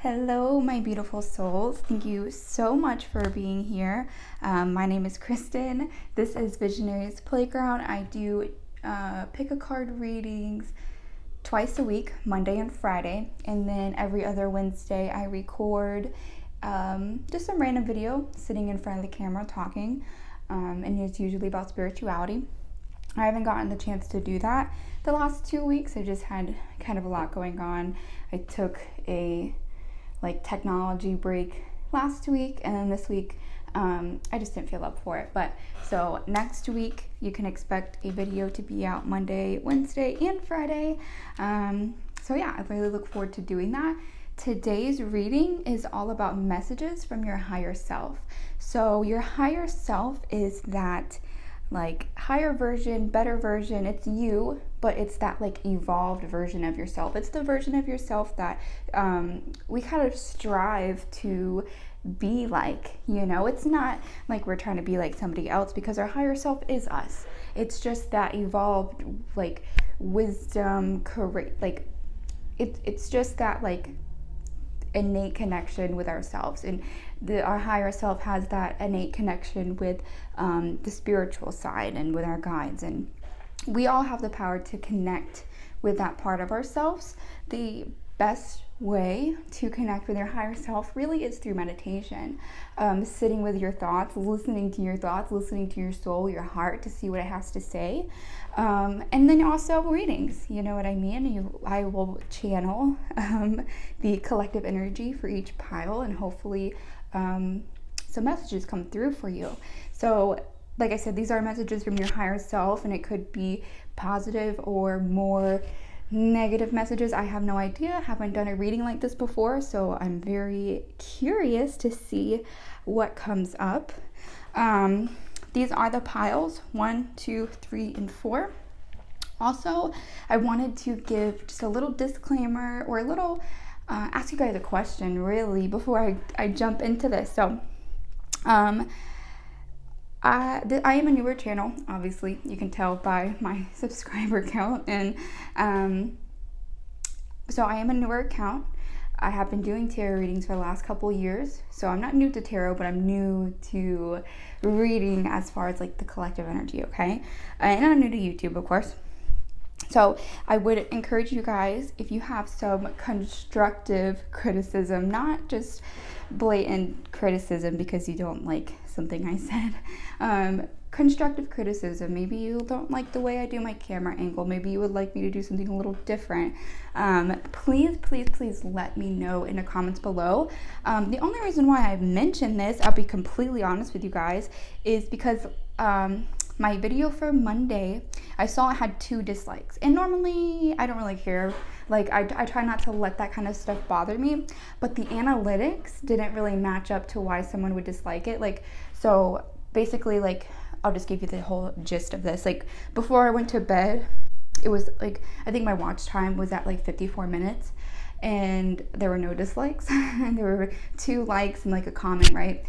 Hello, my beautiful souls. Thank you so much for being here. My name is Kristen. This is Visionaries Playground. I do pick a card readings twice a week, Monday and Friday. And then every other Wednesday, I record just some random video sitting in front of the camera talking. And it's usually about spirituality. I haven't gotten the chance to do that the last 2 weeks. I just had kind of a lot going on. I took a technology break last week, and then this week I just didn't feel up for it. But so next week you can expect a video to be out Monday, Wednesday, and Friday. So yeah, I really look forward to doing that. Today's reading is all about messages from your higher self. So your higher self is that higher version, better version. It's you, but it's that evolved version of yourself. It's the version of yourself that we kind of strive to be like, it's not like we're trying to be like somebody else, because our higher self is us. It's just that evolved wisdom, it's just that innate connection with ourselves, and our higher self has that innate connection with the spiritual side and with our guides, and we all have the power to connect with that part of ourselves. The best way to connect with your higher self really is through meditation, sitting with your thoughts, listening to your soul, your heart, to see what it has to say, and then also readings. You know what I mean? I will channel the collective energy for each pile, and hopefully some messages come through for you. So like I said, these are messages from your higher self, and it could be positive or more negative messages. I have no idea. I haven't done a reading like this before, so I'm very curious to see what comes up. These are the piles 1, 2, 3, and 4. Also, I wanted to give just a little disclaimer, or a little ask you guys a question really before I jump into this. So I am a newer channel, obviously. You can tell by my subscriber count. And so I am a newer account. I have been doing tarot readings for the last couple years. So I'm not new to tarot, but I'm new to reading as far as the collective energy, okay? And I'm new to YouTube, of course. So I would encourage you guys, if you have some constructive criticism, not just blatant criticism because you don't like something I said, constructive criticism. Maybe you don't like the way I do my camera angle. Maybe you would like me to do something a little different. Please let me know in the comments below. The only reason why I mentioned this, I'll be completely honest with you guys, is because my video for Monday, I saw it had 2 dislikes. And normally I don't really care. I try not to let that kind of stuff bother me. But the analytics didn't really match up to why someone would dislike it. So basically, I'll just give you the whole gist of this. Before I went to bed, it was I think my watch time was at 54 minutes. And there were no dislikes. And there were 2 likes and a comment, right?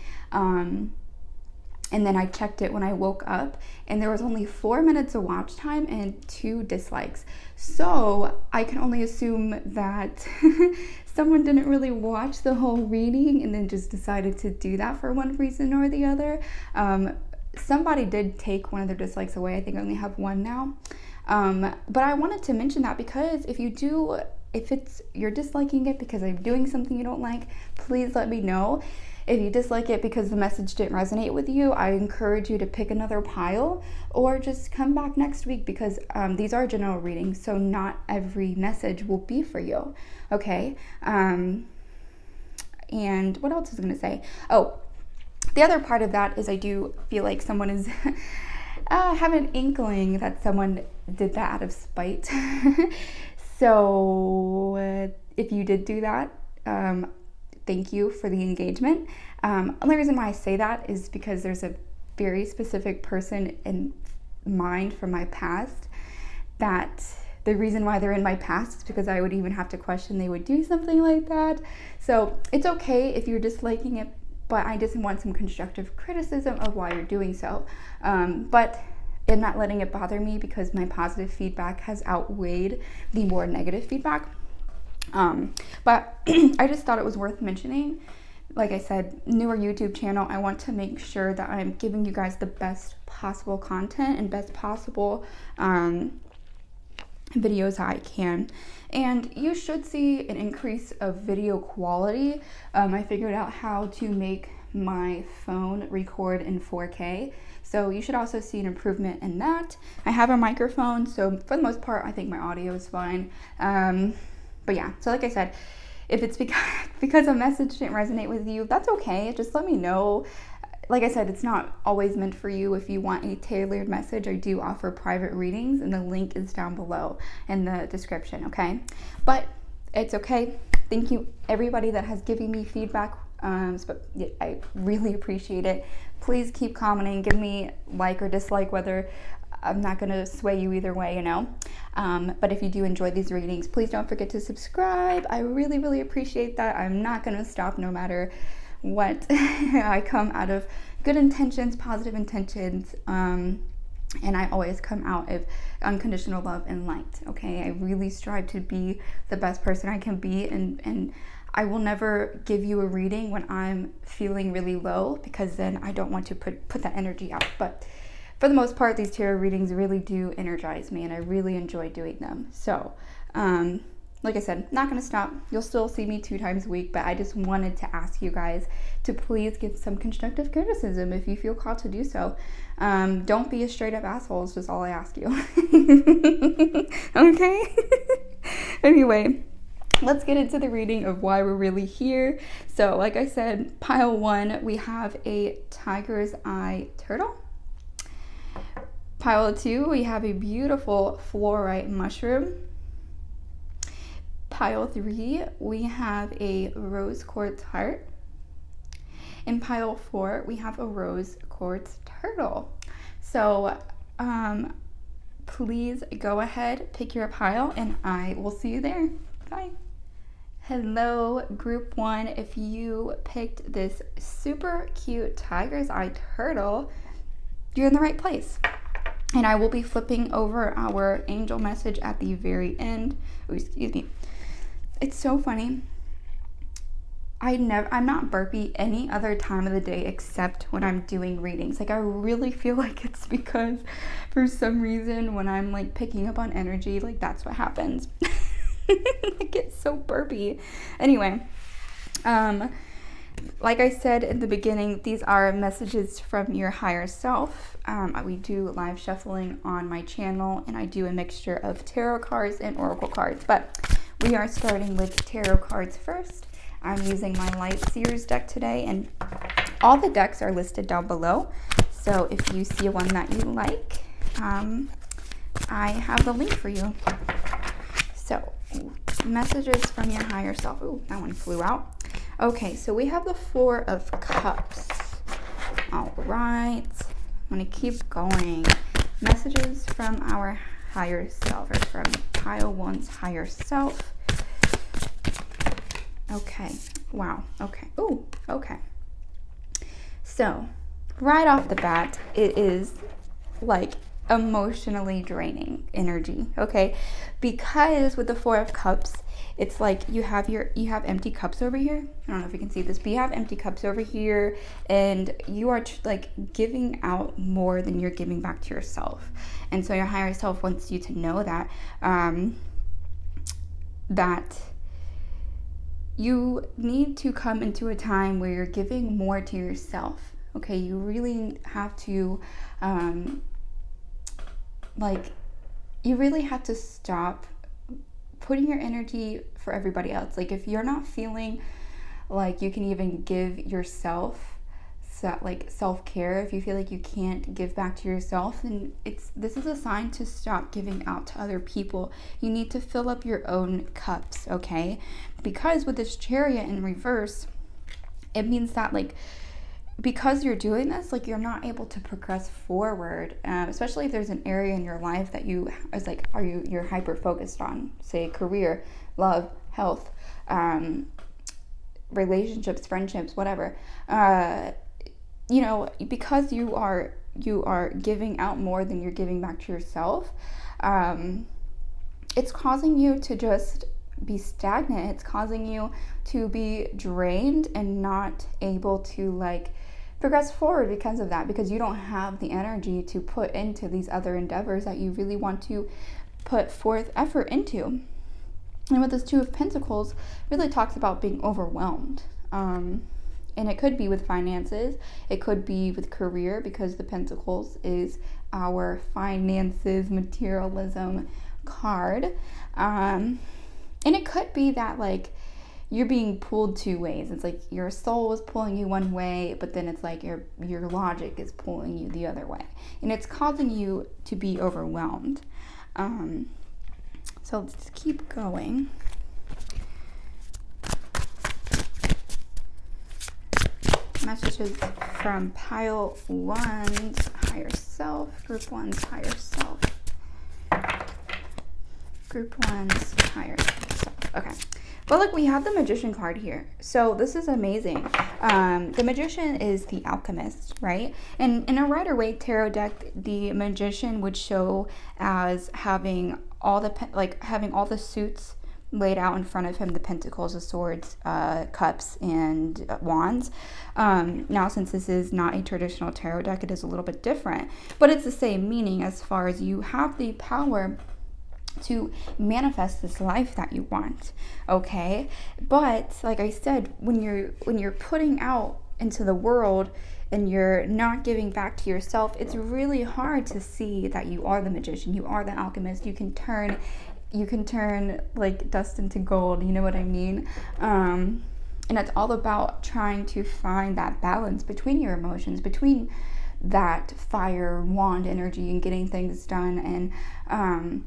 And then I checked it when I woke up, and there was only 4 minutes of watch time and 2 dislikes. So I can only assume that someone didn't really watch the whole reading and then just decided to do that for one reason or the other. Somebody did take one of their dislikes away. I think I only have 1 now. But I wanted to mention that because if you're disliking it because I'm doing something you don't like, please let me know. If you dislike it because the message didn't resonate with you, I encourage you to pick another pile or just come back next week, because these are general readings, so not every message will be for you, okay? And what else was I going to say? Oh, the other part of that is I do feel like someone is have an inkling that someone did that out of spite. So if you did do that, thank you for the engagement. Only reason why I say that is because there's a very specific person in mind from my past that the reason why they're in my past is because I would even have to question they would do something like that. So it's okay if you're disliking it, but I just want some constructive criticism of why you're doing so. But I'm not letting it bother me because my positive feedback has outweighed the more negative feedback. But I just thought it was worth mentioning. Like I said, newer YouTube channel, I want to make sure that I'm giving you guys the best possible content and best possible videos I can. And you should see an increase of video quality. I figured out how to make my phone record in 4K. So you should also see an improvement in that. I have a microphone, so for the most part, I think my audio is fine. But yeah, so like I said, if it's because a message didn't resonate with you, that's okay. Just let me know. Like I said, it's not always meant for you. If you want a tailored message, I do offer private readings, and the link is down below in the description, okay? But it's okay. Thank you, everybody that has given me feedback. I really appreciate it. Please keep commenting. Give me like or dislike, whether I'm not going to sway you either way, you know. But if you do enjoy these readings, please don't forget to subscribe. I really, really appreciate that. I'm not going to stop no matter what. I come out of good intentions, positive intentions, and I always come out of unconditional love and light, okay? I really strive to be the best person I can be, and I will never give you a reading when I'm feeling really low, because then I don't want to put that energy out. But for the most part, these tarot readings really do energize me, and I really enjoy doing them. So, like I said, not going to stop. You'll still see me 2 times a week, but I just wanted to ask you guys to please give some constructive criticism if you feel called to do so. Don't be a straight up asshole, is just all I ask you. Okay? Anyway, let's get into the reading of why we're really here. So, like I said, pile 1, we have a tiger's eye turtle. Pile 2, we have a beautiful fluorite mushroom. Pile 3, we have a rose quartz heart. In pile 4, we have a rose quartz turtle. So please go ahead, pick your pile, and I will see you there. Bye. Hello, group 1. If you picked this super cute tiger's eye turtle, you're in the right place. And I will be flipping over our angel message at the very end. Oh, excuse me. It's so funny. I'm not burpy any other time of the day except when I'm doing readings. Like, I really feel like it's because for some reason when I'm like picking up on energy, like that's what happens. I get so burpy. Anyway, like I said in the beginning, these are messages from your higher self. We do live shuffling on my channel, and I do a mixture of tarot cards and oracle cards. But we are starting with tarot cards first. I'm using my Light Seers deck today, and all the decks are listed down below. So if you see one that you like, I have the link for you. So, messages from your higher self. Ooh, that one flew out. Okay, so we have the 4 of Cups. All right, I'm gonna keep going. Messages from our higher self, or from pile 1's higher self. Okay, wow, okay, ooh, okay. So, right off the bat, it is like emotionally draining energy, okay? Because with the 4 of Cups, it's like you have empty cups over here. I don't know if you can see this, but you have empty cups over here, and you are like giving out more than you're giving back to yourself. And so your higher self wants you to know that that you need to come into a time where you're giving more to yourself. Okay, you really have to you really have to stop putting your energy for everybody else. Like, if you're not feeling like you can even give yourself self-care, if you feel like you can't give back to yourself, then this is a sign to stop giving out to other people. You need to fill up your own cups, okay? Because with this Chariot in reverse, it means that because you're doing this, you're not able to progress forward, especially if there's an area in your life that you're hyper focused on, say career, love, health, relationships, friendships, whatever. Because you are giving out more than you're giving back to yourself, it's causing you to just be stagnant. It's causing you to be drained and not able to like progress forward because of that, because you don't have the energy to put into these other endeavors that you really want to put forth effort into. And with this Two of Pentacles, really talks about being overwhelmed. And it could be with finances, it could be with career, because the Pentacles is our finances, materialism card. And it could be that like you're being pulled two ways. It's like your soul is pulling you one way, but then it's like your logic is pulling you the other way. And it's causing you to be overwhelmed. So let's keep going. Messages from pile 1's higher self, group 1's higher self, group 1's higher self. Okay. Well, look, we have the Magician card here. So this is amazing. The Magician is the alchemist, right? And in a Rider-Waite tarot deck, the Magician would show as having all the suits laid out in front of him, the pentacles, the swords, cups, and wands. Now, since this is not a traditional tarot deck, it is a little bit different, but it's the same meaning as far as you have the power to manifest this life that you want, okay? But like I said, when you're putting out into the world and you're not giving back to yourself, it's really hard to see that you are the magician, you are the alchemist. You can turn like dust into gold, you know what I mean? And it's all about trying to find that balance between your emotions, between that fire wand energy and getting things done. And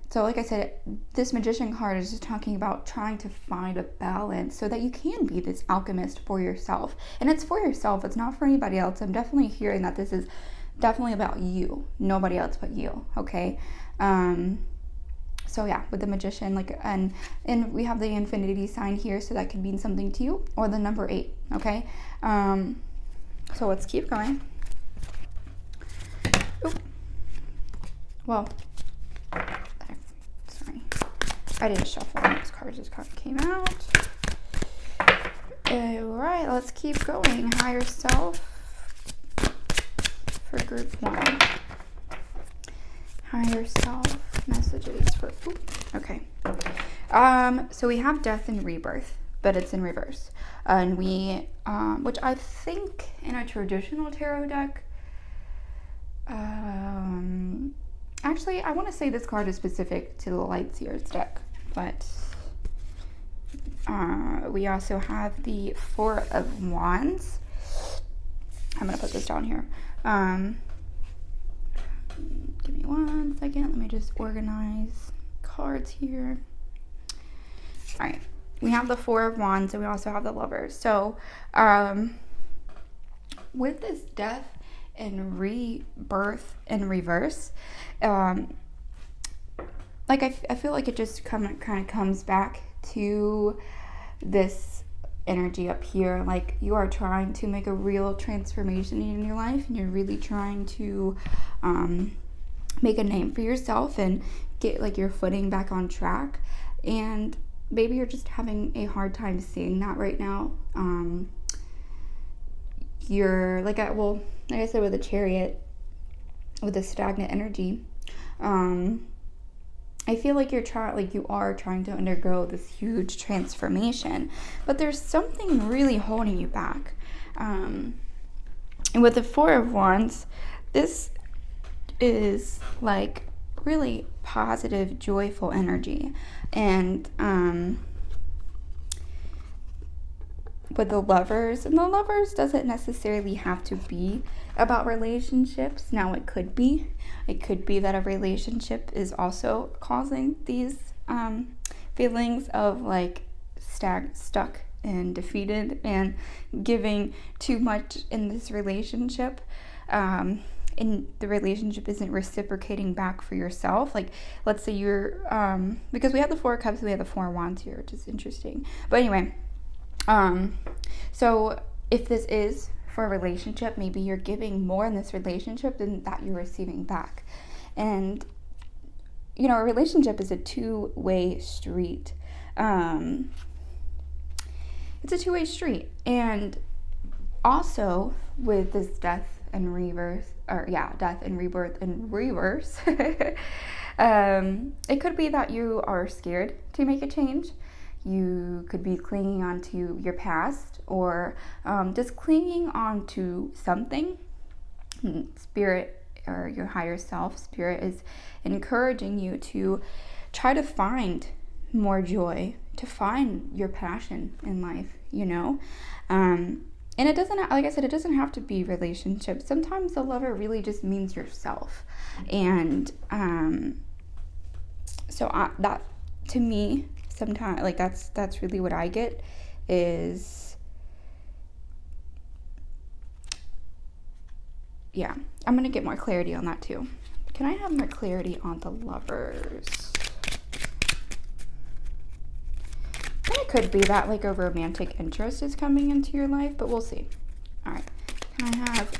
so like I said, this Magician card is just talking about trying to find a balance so that you can be this alchemist for yourself. And it's for yourself, it's not for anybody else. I'm definitely hearing that this is definitely about you, nobody else but you, okay? So yeah, with the Magician, like, and we have the infinity sign here, so that could mean something to you, or the number 8, okay? So let's keep going. Oop. Well, sorry, I didn't shuffle one of those cards. This card came out. All right, let's keep going. Higher self for group 1. Higher self messages for, okay. So we have death and rebirth, but it's in reverse. And we, which I think in a traditional tarot deck, actually, I want to say this card is specific to the Light Seers deck, but we also have the Four of Wands. I'm going to put this down here. Give me 1 second. Let me just organize cards here. All right. We have the Four of Wands, and we also have the Lovers. So with this death and rebirth in reverse, like I feel like it just kind of comes back to this energy up here. Like you are trying to make a real transformation in your life, and you're really trying to make a name for yourself and get like your footing back on track. And maybe you're just having a hard time seeing that right now. You're like I said, with the Chariot, with the stagnant energy, I feel like you are trying to undergo this huge transformation, but there's something really holding you back. And with the Four of Wands, this is like really positive, joyful energy. And with the Lovers, and the Lovers doesn't necessarily have to be about relationships. Now it could be that a relationship is also causing these feelings of like stuck and defeated and giving too much in this relationship, and the relationship isn't reciprocating back for yourself. Like let's say you're because we have the Four of Cups and we have the Four of Wands here, which is interesting. But anyway, so if this is for a relationship, maybe you're giving more in this relationship than that you're receiving back. And a relationship is a two-way street. It's a two-way street. And also with this death and rebirth in reverse, it could be that you are scared to make a change. You could be clinging on to your past, or just clinging on to something. Spirit, or your higher self, spirit, is encouraging you to try to find more joy, to find your passion in life, and it doesn't, like I said, it doesn't have to be relationships. Sometimes the lover really just means yourself. And that, to me, sometimes, like, that's really what I get is, yeah, I'm gonna get more clarity on that too. Can I have more clarity on the lovers? And it could be that, like, a romantic interest is coming into your life, but we'll see. All right, can I have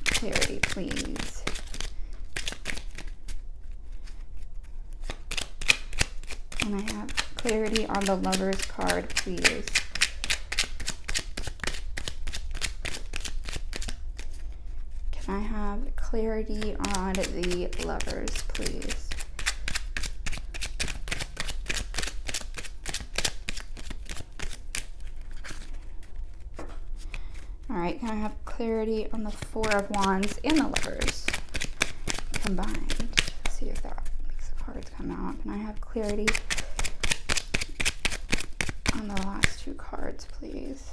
clarity, please? Can I have clarity on the Lovers card, please? Can I have clarity on the Lovers, please? All right, can I have clarity on the Four of Wands and the Lovers combined? Let's see if that makes the cards come out. Can I have clarity on the last two cards, please?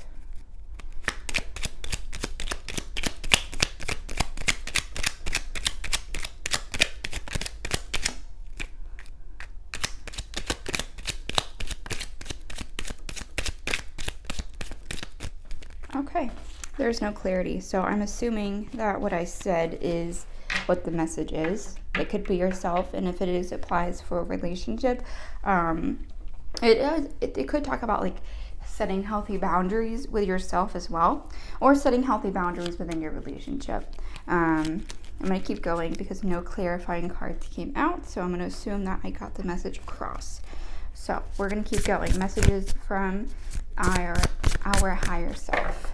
Okay, there's no clarity. So I'm assuming that what I said is what the message is. It could be yourself, and if it is, applies for a relationship. It could talk about, like, setting healthy boundaries with yourself as well, or setting healthy boundaries within your relationship. I'm going to keep going because no clarifying cards came out, so I'm going to assume that I got the message across. So we're going to keep going. Messages from our higher self.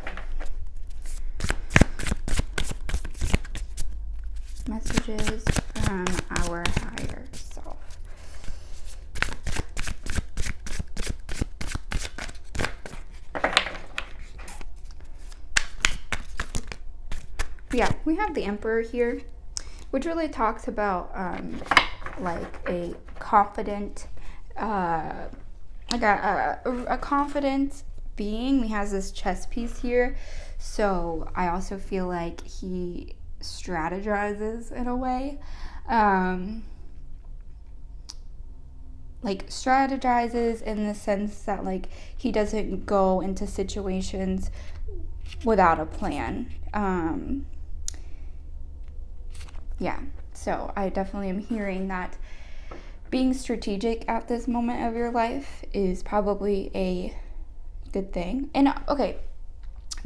Messages from our higher self. Yeah, we have the Emperor here, which really talks about like a confident, a confident being. He has this chess piece here, so I also feel like he strategizes in a way, like strategizes in the sense that, like, he doesn't go into situations without a plan. Yeah, so I definitely am hearing that being strategic at this moment of your life is probably a good thing. And okay,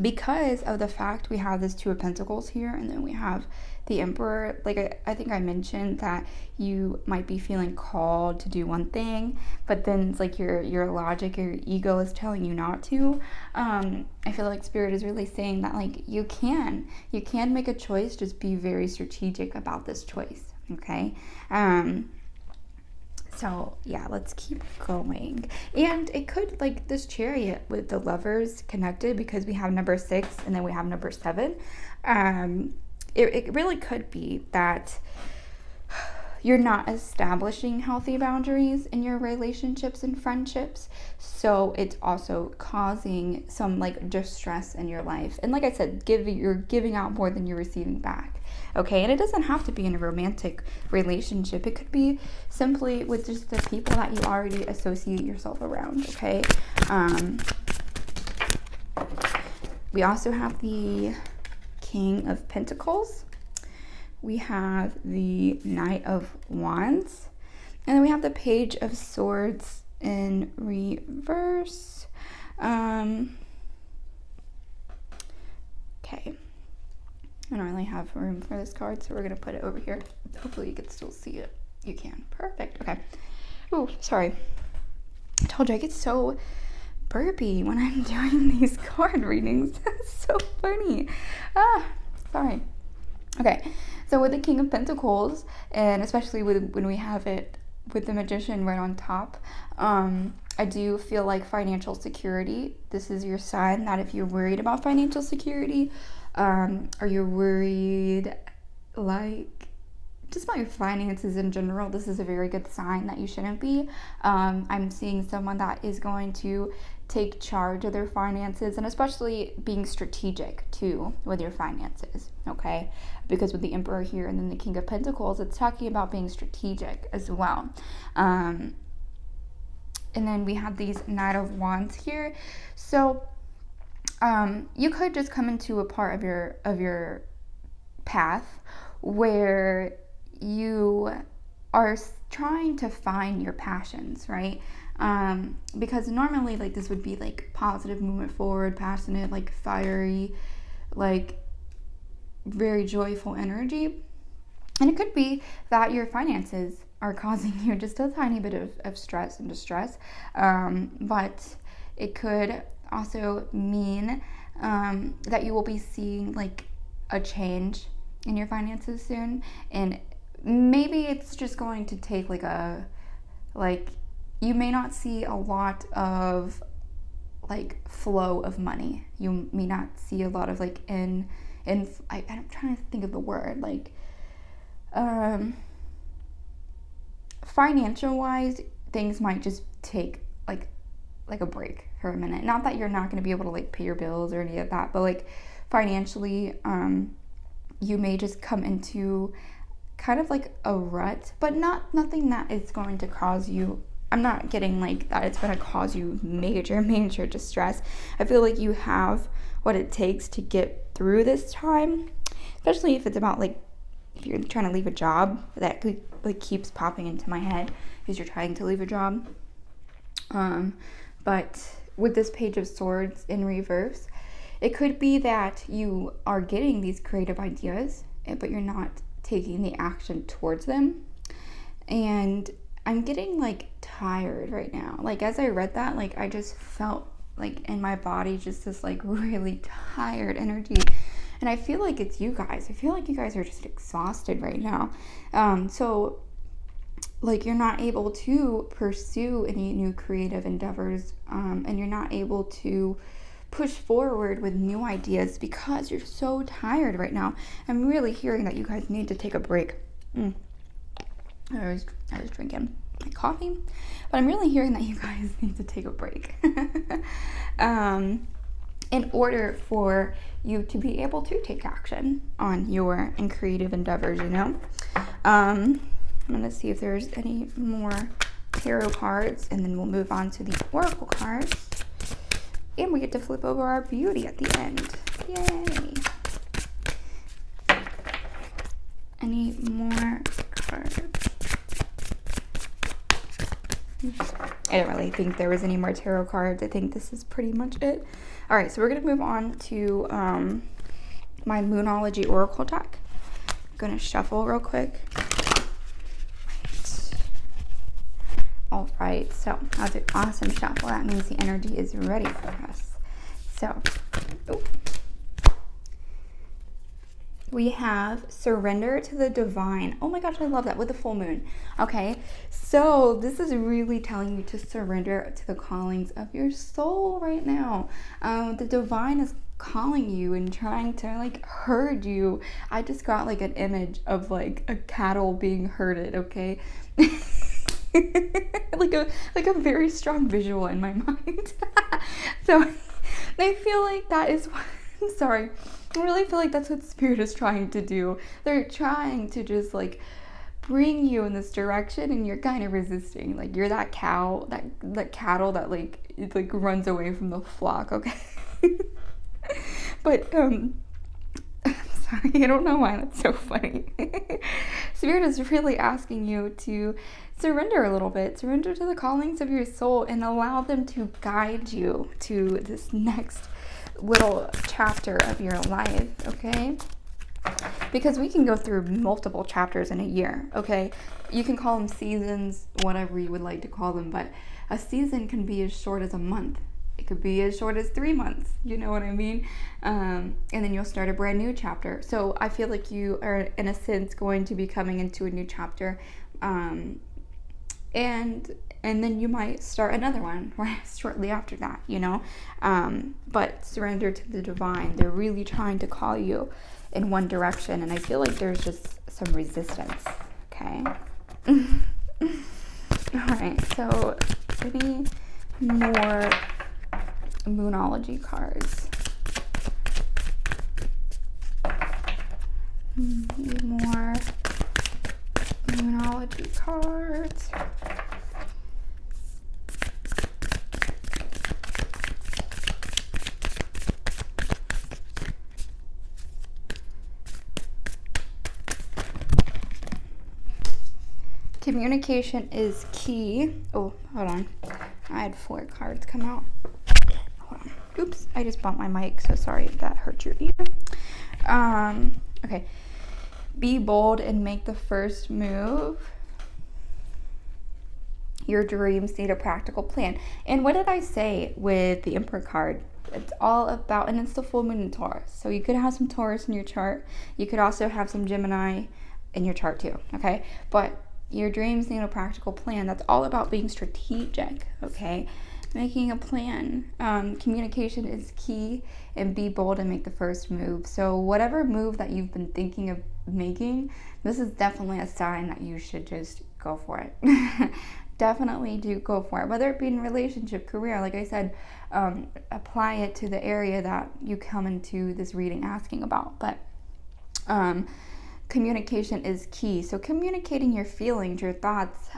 because of the fact we have this Two of Pentacles here, and then we have the Emperor, like I think I mentioned that you might be feeling called to do one thing, but then it's like your logic or your ego is telling you not to. I feel like Spirit is really saying that, like, you can make a choice, just be very strategic about this choice, okay? So yeah, let's keep going. And it could, like, this Chariot with the Lovers connected, because we have number 6 and then we have number 7. It really could be that you're not establishing healthy boundaries in your relationships and friendships, so it's also causing some, like, distress in your life. And like I said, you're giving out more than you're receiving back. Okay, and it doesn't have to be in a romantic relationship. It could be simply with just the people that you already associate yourself around, okay? We also have the King of Pentacles. We have the Knight of Wands. And then we have the Page of Swords in reverse. Okay. I don't really have room for this card, so we're going to put it over here. Hopefully you can still see it. you can. Perfect. Okay. Oh, sorry. I told you I get so burpy when I'm doing these card readings. That's so funny. Sorry. Okay, so with the King of Pentacles, and especially when we have it with the Magician right on top, I do feel like financial security. This is your sign that if you're worried about financial security, or you're worried like just about your finances in general, this is a very good sign that you shouldn't be. I'm seeing someone that is going to take charge of their finances, and especially being strategic too with your finances, okay? Because with the Emperor here and then the King of Pentacles, it's talking about being strategic as well. And then we have these Knight of Wands here. So you could just come into a part of your path where you are trying to find your passions, right? Because normally like this would be like positive movement forward, passionate, like fiery, like very joyful energy. And it could be that your finances are causing you just a tiny bit of stress and distress. But it could also mean that you will be seeing like a change in your finances soon. And maybe it's just going to take you may not see a lot of like flow of money. You may not see a lot of like I'm trying to think of the word, like financial wise, things might just take like a break for a minute. Not that you're not going to be able to like pay your bills or any of that, but like financially, you may just come into kind of like a rut, but nothing that is going to cause you, I'm not getting like that it's going to cause you major distress. I feel like you have what it takes to get through this time, especially if it's about like, if you're trying to leave a job. That could, like, keeps popping into my head because you're trying to leave a job. But with this Page of Swords in reverse, it could be that you are getting these creative ideas, but you're not taking the action towards them. And I'm getting like tired right now. Like as I read that, like I just felt like in my body just this like really tired energy. And I feel like it's you guys. I feel like you guys are just exhausted right now. So like you're not able to pursue any new creative endeavors, and you're not able to push forward with new ideas because you're so tired right now. I'm really hearing that you guys need to take a break. I was drinking my coffee, but I'm really hearing that you guys need to take a break in order for you to be able to take action on your creative endeavors, you know. I'm going to see if there's any more tarot cards, and then we'll move on to the oracle cards. And we get to flip over our beauty at the end. Yay! Any more cards? I don't really think there was any more tarot cards. I think this is pretty much it. All right, so we're going to move on to my Moonology Oracle deck. I'm going to shuffle real quick. All right, so that's an awesome shuffle. That means the energy is ready for us. So, we have Surrender to the Divine. Oh my gosh, I love that, with the full moon. Okay, so this is really telling you to surrender to the callings of your soul right now. The divine is calling you and trying to like herd you. I just got like an image of like a cattle being herded, okay? like a very strong visual in my mind. So I feel like that is what, I'm sorry, I really feel like that's what Spirit is trying to do. They're trying to just like bring you in this direction, and you're kind of resisting. Like you're that cow, that cattle that like it like runs away from the flock, okay? But sorry, I don't know why that's so funny. Spirit is really asking you to surrender a little bit, surrender to the callings of your soul, and allow them to guide you to this next little chapter of your life, okay? Because we can go through multiple chapters in a year, okay? You can call them seasons, whatever you would like to call them, but a season can be as short as a month. It could be as short as 3 months, you know what I mean? And then you'll start a brand new chapter. So I feel like you are, in a sense, going to be coming into a new chapter. And then you might start another one right shortly after that, you know? But surrender to the divine. They're really trying to call you in one direction, and I feel like there's just some resistance, okay? Alright, so any more Moonology cards? Need more Moonology cards. Communication is key. Oh, hold on. I had 4 cards come out. Hold on. Oops, I just bumped my mic, so sorry if that hurt your ear. Okay. Be bold and make the first move. Your dreams need a practical plan. And what did I say with the Emperor card? It's all about, and it's the full moon in Taurus. So you could have some Taurus in your chart. You could also have some Gemini in your chart too, okay? But your dreams need a practical plan. That's all about being strategic, okay? Making a plan. Communication is key, and be bold and make the first move. So whatever move that you've been thinking of making, this is definitely a sign that you should just go for it. Definitely do go for it. Whether it be in relationship, career, like I said, apply it to the area that you come into this reading asking about. But communication is key. So communicating your feelings, your thoughts,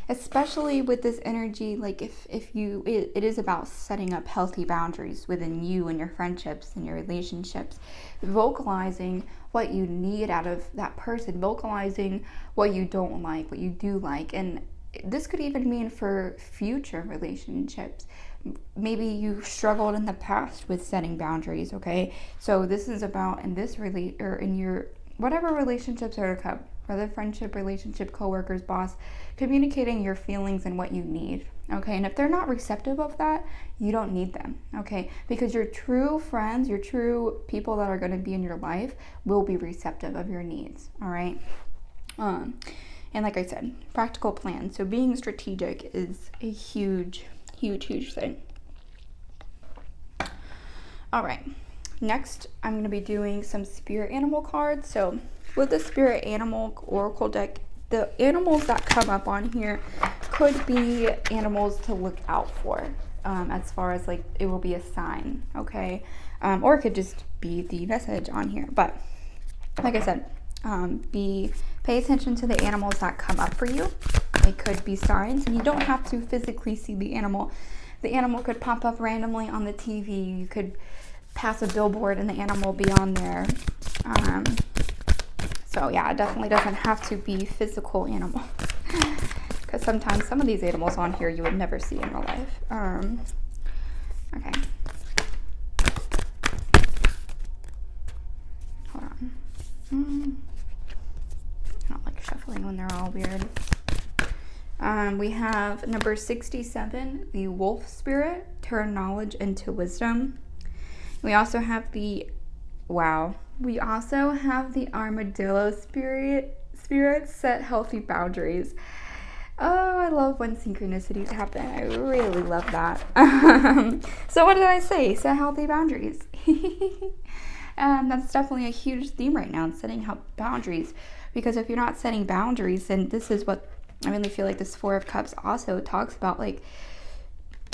especially with this energy, like it is about setting up healthy boundaries within you and your friendships and your relationships, vocalizing what you need out of that person, vocalizing what you don't like, what you do like. And this could even mean for future relationships. Maybe you struggled in the past with setting boundaries, okay? So this is about in your whatever relationships are to come, whether friendship, relationship, coworkers, boss, communicating your feelings and what you need, okay? And if they're not receptive of that, you don't need them, okay? Because your true friends, your true people that are going to be in your life will be receptive of your needs, all right? And like I said, practical plan. So being strategic is a huge, huge, huge thing. All right. Next, I'm going to be doing some spirit animal cards. So with the spirit animal oracle deck, the animals that come up on here could be animals to look out for, as far as like it will be a sign, okay? Or it could just be the message on here. But like I said, pay attention to the animals that come up for you. They could be signs, and you don't have to physically see the animal. The animal could pop up randomly on the TV. You could pass a billboard and the animal be on there. So yeah, it definitely doesn't have to be physical animal, because sometimes some of these animals on here you would never see in real life. Okay. Hold on. I don't like shuffling when they're all weird. We have number 67, the wolf spirit, turn knowledge into wisdom. We also have the armadillo spirit, set healthy boundaries. Oh, I love when synchronicities happen. I really love that. So what did I say? Set healthy boundaries. And that's definitely a huge theme right now, setting boundaries. Because if you're not setting boundaries, then this is what I really feel like this 4 of Cups also talks about. Like,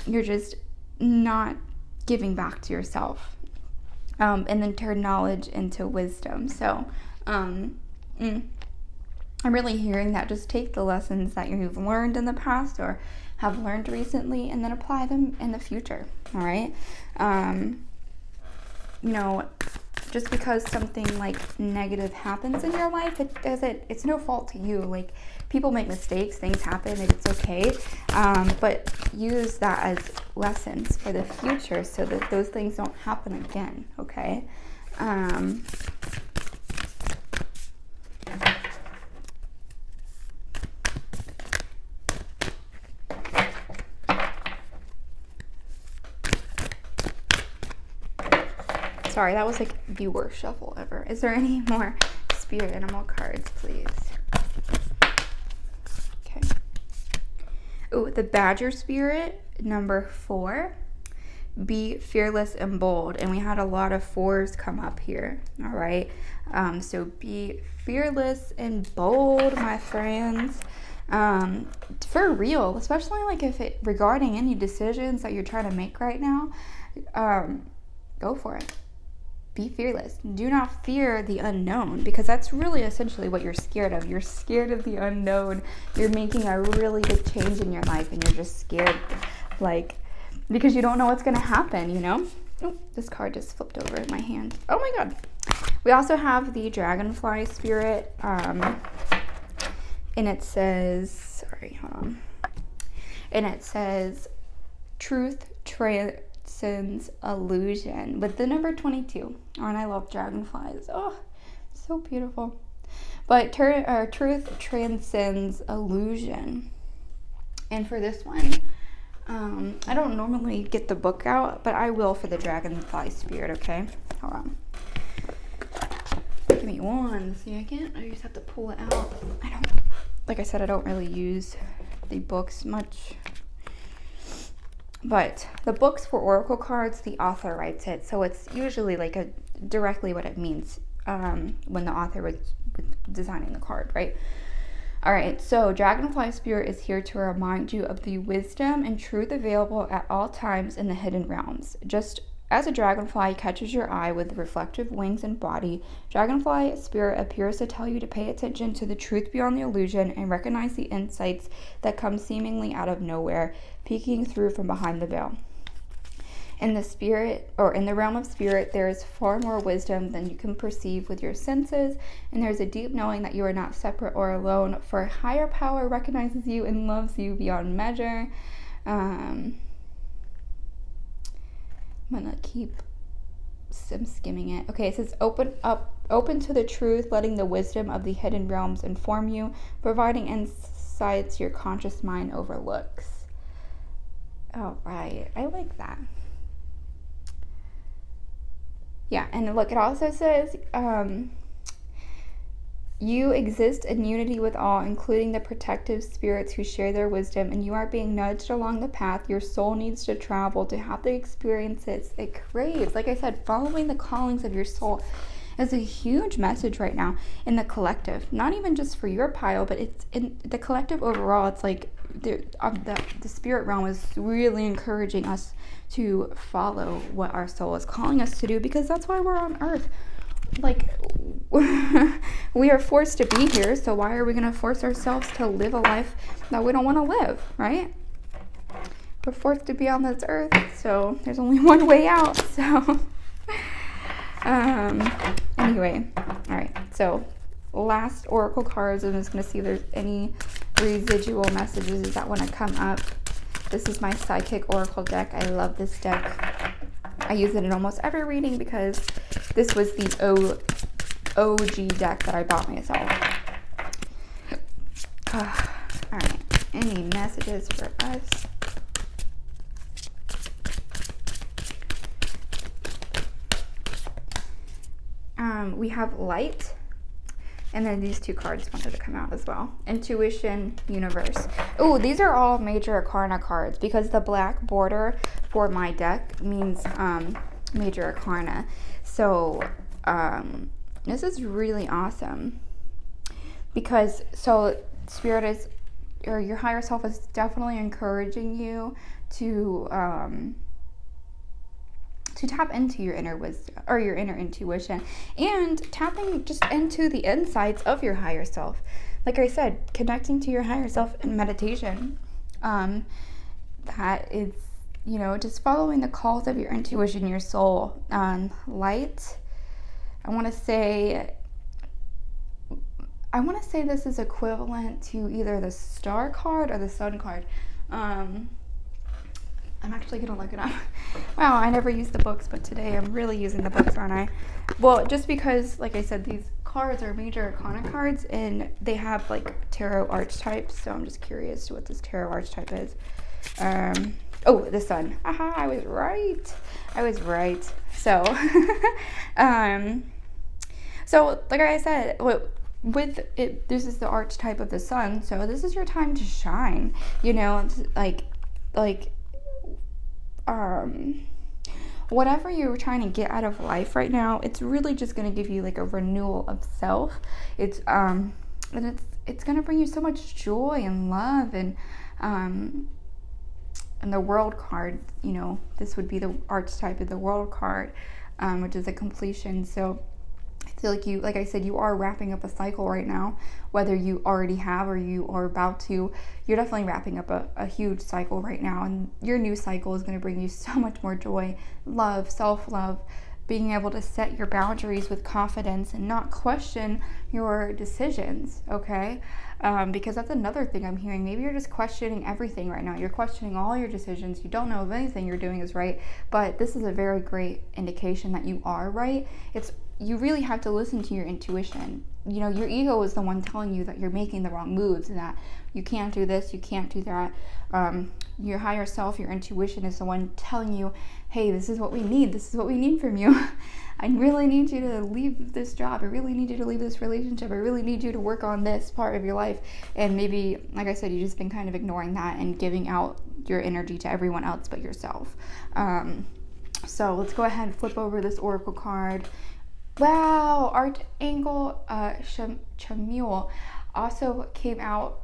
you're just not giving back to yourself. And then turn knowledge into wisdom. So I'm really hearing that. Just take the lessons that you've learned in the past or have learned recently, and then apply them in the future. All right. Just because something like negative happens in your life, it's no fault to you. Like, people make mistakes, things happen, and it's okay. But use that as lessons for the future so that those things don't happen again, okay? Sorry, that was like the worst shuffle ever. Is there any more spirit animal cards, please? Okay. Oh, the Badger Spirit, number 4. Be fearless and bold. And we had a lot of 4s come up here. All right. So be fearless and bold, my friends. For real, especially like if it regarding any decisions that you're trying to make right now, go for it. Be fearless. Do not fear the unknown, because that's really essentially what you're scared of. You're scared of the unknown. You're making a really big change in your life and you're just scared, like, because you don't know what's going to happen, you know? Oh, this card just flipped over in my hand. Oh my God. We also have the Dragonfly Spirit, and it says, sorry, hold on. And it says, truth transcends illusion, with the number 22. Oh, and I love dragonflies. Oh, so beautiful. But truth transcends illusion. And for this one, I don't normally get the book out, but I will for the Dragonfly Spirit, okay? Hold on. Give me 1 second. I just have to pull it out. Like I said, I don't really use the books much. But the books for Oracle cards, the author writes it. So it's usually like directly what it means when the author was designing the card, right? All right, so Dragonfly Spirit is here to remind you of the wisdom and truth available at all times in the hidden realms. Just as a dragonfly catches your eye with reflective wings and body, Dragonfly Spirit appears to tell you to pay attention to the truth beyond the illusion and recognize the insights that come seemingly out of nowhere, peeking through from behind the veil. In the spirit, or in the realm of spirit, there is far more wisdom than you can perceive with your senses, and there's a deep knowing that you are not separate or alone, for a higher power recognizes you and loves you beyond measure. I'm gonna keep skimming it. Okay, it says open to the truth, letting the wisdom of the hidden realms inform you, providing insights your conscious mind overlooks. All right, I like that. Yeah, and look, it also says, you exist in unity with all, including the protective spirits who share their wisdom, and you are being nudged along the path your soul needs to travel to have the experiences it craves. Like I said, following the callings of your soul is a huge message right now in the collective. Not even just for your pile, but it's in the collective overall. It's like the spirit realm is really encouraging us to follow what our soul is calling us to do, because that's why we're on earth. Like, we are forced to be here, so why are we going to force ourselves to live a life that we don't want to live, right? We're forced to be on this earth, so there's only one way out. So anyway, all right, so last oracle cards. I'm just going to see if there's any residual messages that want to come up. This is my Psychic Oracle deck. I love this deck. I use it in almost every reading because this was the OG deck that I bought myself. All right, any messages for us? We have light, and then these two cards wanted to come out as well. Intuition, universe. Oh, these are all major arcana cards because the black border for my deck means major arcana. So this is really awesome because spirit is, or your higher self is definitely encouraging you to tap into your inner wisdom or your inner intuition, and tapping just into the insights of your higher self. Like I said, connecting to your higher self in meditation. That is, just following the calls of your intuition, your soul. Light, I want to say this is equivalent to either the star card or the sun card. I'm actually going to look it up. Wow, I never used the books, but today I'm really using the books, aren't I? Well, just because, like I said, these cards are major arcana cards, and they have, like, tarot archetypes, so I'm just curious to what this tarot archetype is. Oh, the sun. Aha, I was right. So, so like I said, with it, this is the archetype of the sun. So this is your time to shine. You know, like, whatever you're trying to get out of life right now, it's really just going to give you like a renewal of self. And it's going to bring you so much joy and love. And the world card, you know, this would be the archetype of the world card, which is a completion. So I feel like like I said, you are wrapping up a cycle right now, whether you already have or you are about to. You're definitely wrapping up a huge cycle right now, and your new cycle is going to bring you so much more joy, love, self-love, being able to set your boundaries with confidence and not question your decisions, okay? Because that's another thing I'm hearing. Maybe you're just questioning everything right now. You're questioning all your decisions. You don't know if anything you're doing is right, but this is a very great indication that you are right. You really have to listen to your intuition. You know, your ego is the one telling you that you're making the wrong moves and that you can't do this, you can't do that. Your higher self, your intuition is the one telling you, hey, this is what we need from you. I really need you to leave this job. I really need you to leave this relationship. I really need you to work on this part of your life. And maybe, like I said, you've just been kind of ignoring that and giving out your energy to everyone else but yourself. So let's go ahead and flip over this oracle card. Wow, Archangel Chamuel also came out.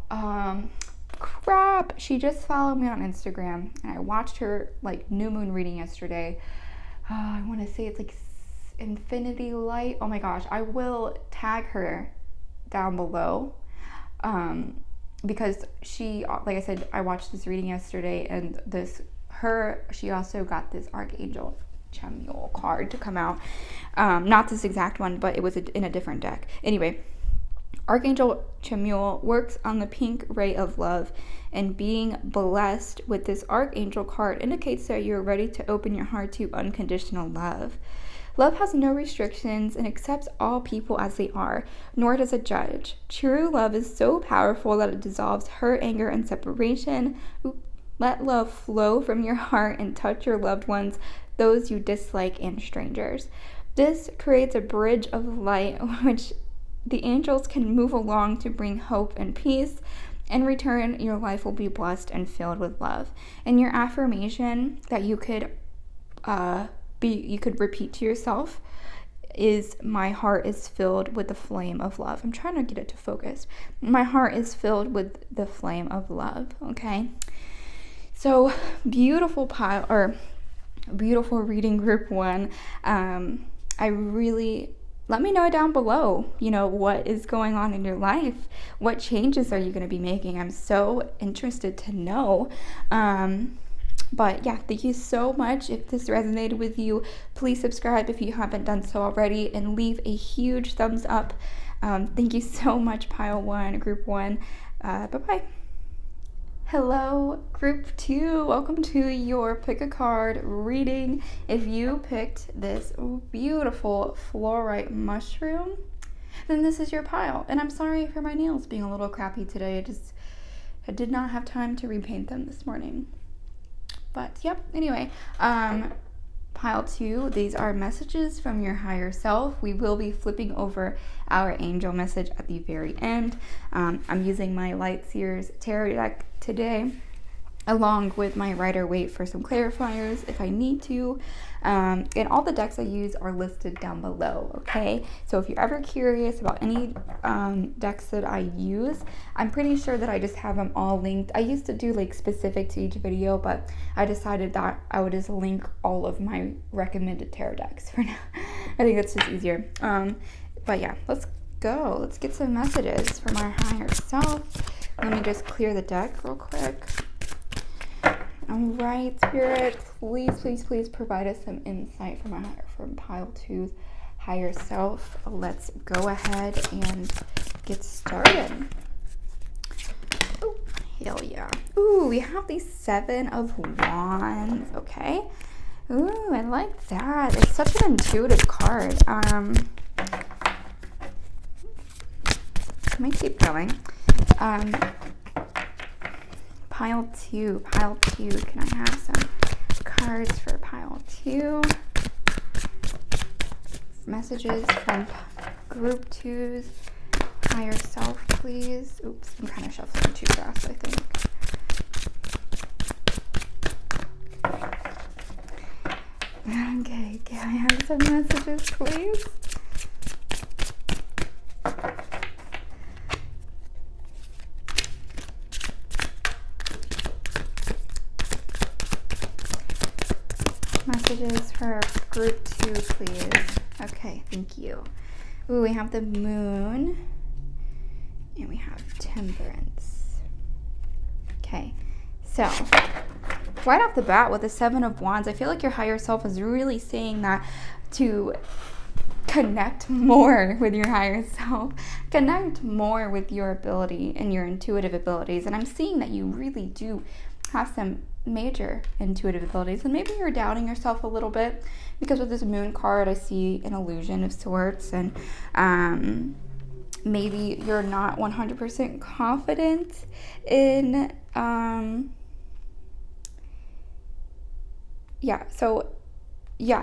Crap, she just followed me on Instagram, and I watched her like new moon reading yesterday. I want to say it's like Infinity Light. Oh my gosh, I will tag her down below, because she, like I said, I watched this reading yesterday, and she also got this Archangel Chamuel card to come out. Not this exact one, but it was in a different deck. Anyway, Archangel Chamuel works on the pink ray of love, and being blessed with this Archangel card indicates that you're ready to open your heart to unconditional love. Love has no restrictions and accepts all people as they are, nor does it judge. True love is so powerful that it dissolves hurt, anger, and separation. Let love flow from your heart and touch your loved ones, those you dislike, and strangers. This creates a bridge of light which the angels can move along to bring hope and peace. In return, your life will be blessed and filled with love. And your affirmation that you could repeat to yourself is, my heart is filled with the flame of love. I'm trying to get it to focus. My heart is filled with the flame of love. Okay. So beautiful reading, group 1. Let me know down below, what is going on in your life. What changes are you going to be making? I'm so interested to know. But yeah, thank you so much. If this resonated with you, please subscribe if you haven't done so already, and leave a huge thumbs up. Thank you so much, Pile 1, Group 1. Bye-bye. Hello, Group 2. Welcome to your pick a card reading. If you picked this beautiful fluorite mushroom, then this is your pile. And I'm sorry for my nails being a little crappy today. I did not have time to repaint them this morning. But yep, anyway, pile 2, these are messages from your higher self. We will be flipping over our angel message at the very end. I'm using my Light Seers tarot deck today, along with my Rider-Waite for some clarifiers if I need to. And all the decks I use are listed down below, okay? So if you're ever curious about any decks that I use, I'm pretty sure that I just have them all linked. I used to do like specific to each video, but I decided that I would just link all of my recommended tarot decks for now. I think that's just easier. But yeah, let's go. Let's get some messages from our higher self. Let me just clear the deck real quick. All right, Spirit, please provide us some insight from pile 2's higher self. Let's go ahead and get started. Oh, hell yeah. Ooh, we have the 7 of Wands. Okay. Ooh, I like that. It's such an intuitive card. Let me keep going. pile 2. Pile 2. Can I have some cards for pile 2? Messages from group 2's higher self, please. Oops, I'm kind of shuffling too fast, I think. Okay, can I have some messages, please? Messages for group 2, please. Okay, thank you. Ooh, we have the moon and we have temperance. Okay, so right off the bat with the 7 of Wands, I feel like your higher self is really saying that to connect more with your higher self, connect more with your ability and your intuitive abilities. And I'm seeing that you really do have some major intuitive abilities, and maybe you're doubting yourself a little bit because with this moon card I see an illusion of sorts, and maybe you're not 100% confident in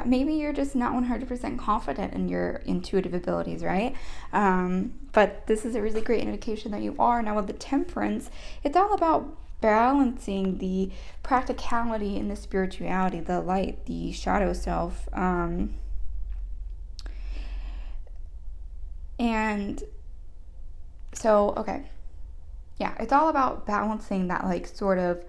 maybe you're just not 100% confident in your intuitive abilities, right? But this is a really great indication that you are. Now with the temperance, it's all about balancing the practicality and the spirituality, the light, the shadow self, and so it's all about balancing that like sort of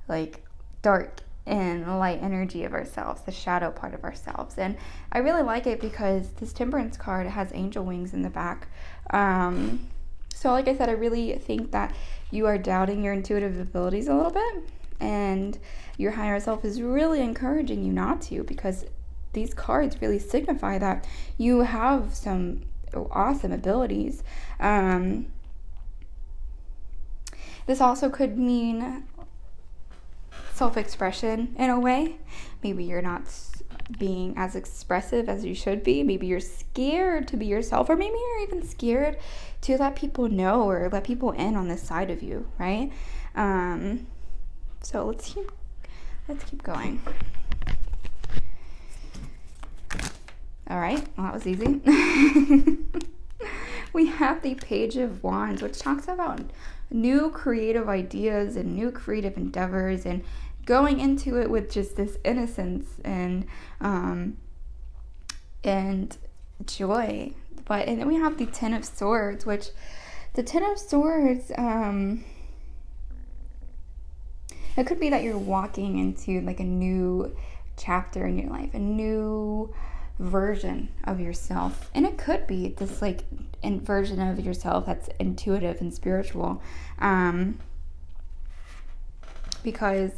like dark and light energy of ourselves, the shadow part of ourselves. And I really like it because this temperance card has angel wings in the back. So like I said, I really think that you are doubting your intuitive abilities a little bit, and your higher self is really encouraging you not to, because these cards really signify that you have some awesome abilities. This also could mean self-expression in a way. Maybe you're not being as expressive as you should be. Maybe you're scared to be yourself, or maybe you're even scared to let people know or let people in on this side of you, right? So let's keep going. All right, well, that was easy. We have the Page of Wands, which talks about new creative ideas and new creative endeavors, and going into it with just this innocence and joy. And then we have the Ten of Swords, which the Ten of Swords, it could be that you're walking into like a new chapter in your life, a new version of yourself. And it could be this like version of yourself that's intuitive and spiritual. Because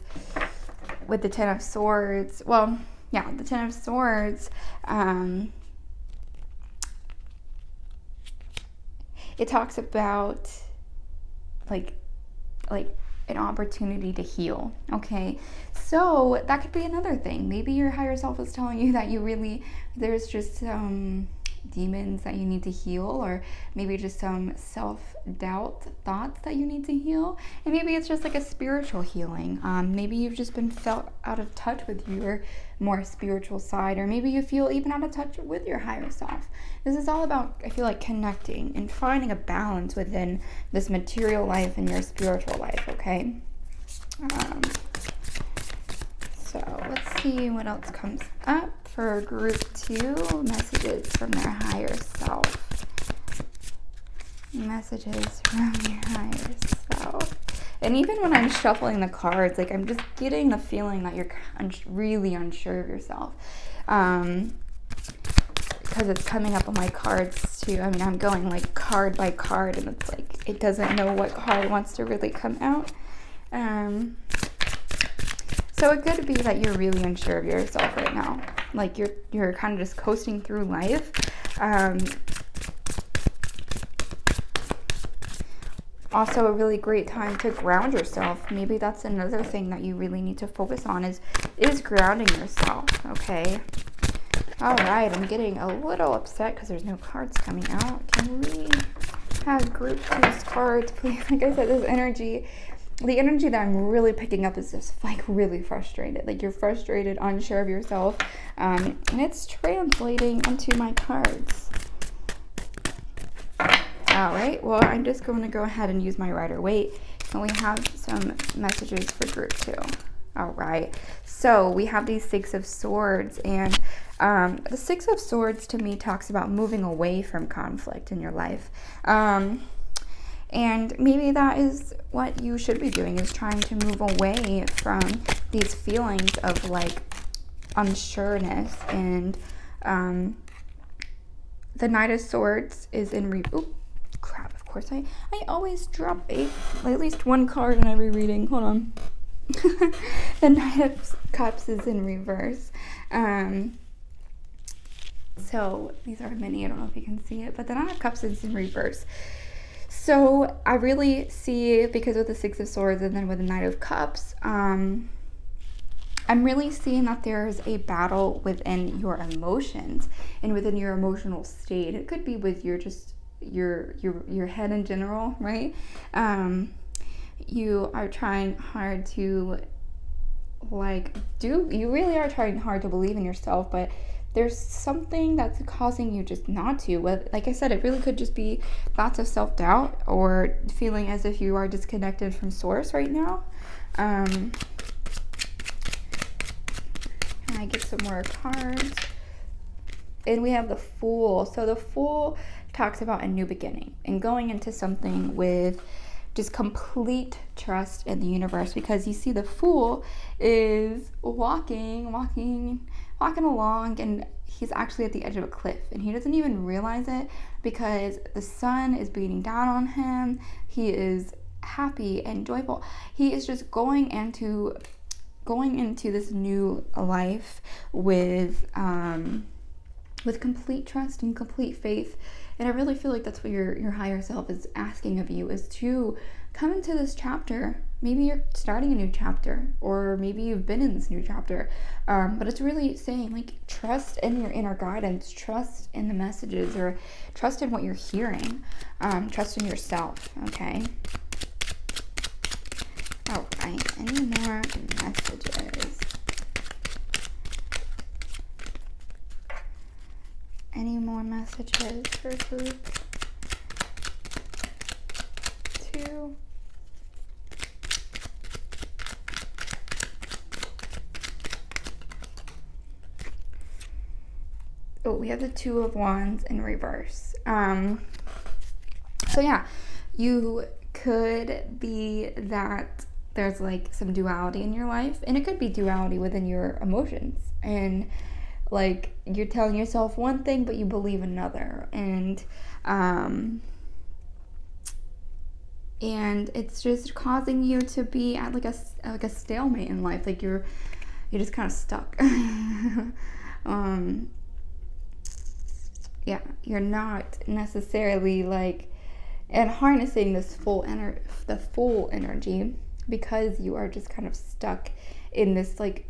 with the Ten of Swords, the Ten of Swords, it talks about like an opportunity to heal. Okay, so that could be another thing. Maybe your higher self is telling you that there's just demons that you need to heal, or maybe just some self-doubt thoughts that you need to heal. And maybe it's just like a spiritual healing. Maybe you've just been felt out of touch with your more spiritual side, or maybe you feel even out of touch with your higher self. This is all about, I feel like, connecting and finding a balance within this material life and your spiritual life, okay? So let's see what else comes up for group 2. Messages from their higher self. Messages from your higher self. And even when I'm shuffling the cards, like I'm just getting the feeling that you're really unsure of yourself. Because it's coming up on my cards too. I mean, I'm going like card by card, and it's like it doesn't know what card wants to really come out. So it could be that you're really unsure of yourself right now. Like you're kind of just coasting through life. Also a really great time to ground yourself. Maybe that's another thing that you really need to focus on is grounding yourself, okay? All right, I'm getting a little upset because there's no cards coming out. Can we have group 2's cards, please? Like I said, this energy the energy that I'm really picking up is just like really frustrated. Like you're frustrated, unsure of yourself, and it's translating into my cards. All right, well, I'm just going to go ahead and use my Rider-Waite, and we have some messages for group 2. All right, so we have these 6 of Swords, and the 6 of Swords to me talks about moving away from conflict in your life. And maybe that is what you should be doing, is trying to move away from these feelings of like unsureness. And the Knight of Swords is in oh crap, of course I always drop at least one card in every reading. Hold on. The Knight of Cups is in reverse. So these are mini, I don't know if you can see it, but the Knight of Cups is in reverse. So I really see, because with the 6 of Swords and then with the Knight of Cups, I'm really seeing that there's a battle within your emotions and within your emotional state. It could be with your just your head in general, right? You are trying hard to you really are trying hard to believe in yourself, but there's something that's causing you just not to. Like I said, it really could just be lots of self-doubt or feeling as if you are disconnected from source right now. Can I get some more cards? And we have the Fool. So the Fool talks about a new beginning and going into something with just complete trust in the universe, because you see the Fool is walking along, and he's actually at the edge of a cliff, and he doesn't even realize it because the sun is beating down on him. He is happy and joyful. He is just going into this new life with complete trust and complete faith. And I really feel like that's what your higher self is asking of you, is to come into this chapter. Maybe you're starting a new chapter, or maybe you've been in this new chapter. But it's really saying, like, trust in your inner guidance, trust in the messages, or trust in what you're hearing. Trust in yourself, okay? All right, any more messages? Any more messages for group 2? Oh, we have the 2 of Wands in reverse. So yeah, you could be that there's like some duality in your life, and it could be duality within your emotions, and like you're telling yourself one thing but you believe another, and it's just causing you to be at like a stalemate in life. Like you're just kind of stuck. Yeah, you're not necessarily like and harnessing this the full energy, because you are just kind of stuck in this, like,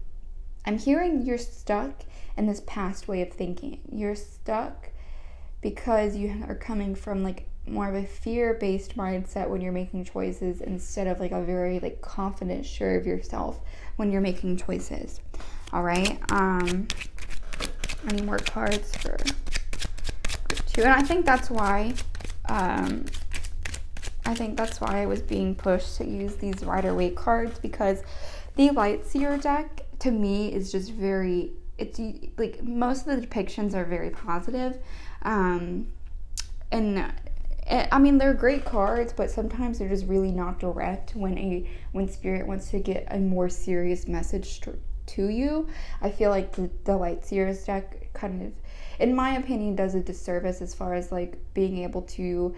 I'm hearing you're stuck in this past way of thinking. You're stuck because you are coming from like more of a fear-based mindset when you're making choices, instead of like a very like confident, sure of yourself when you're making choices. All right. Any more cards for group 2? And I think that's why I was being pushed to use these Rider-Waite cards, because the Light Seer deck to me is just it's like most of the depictions are very positive. And I mean, they're great cards, but sometimes they're just really not direct when Spirit wants to get a more serious message to you. I feel like the Light Seers deck kind of, in my opinion, does a disservice as far as like being able to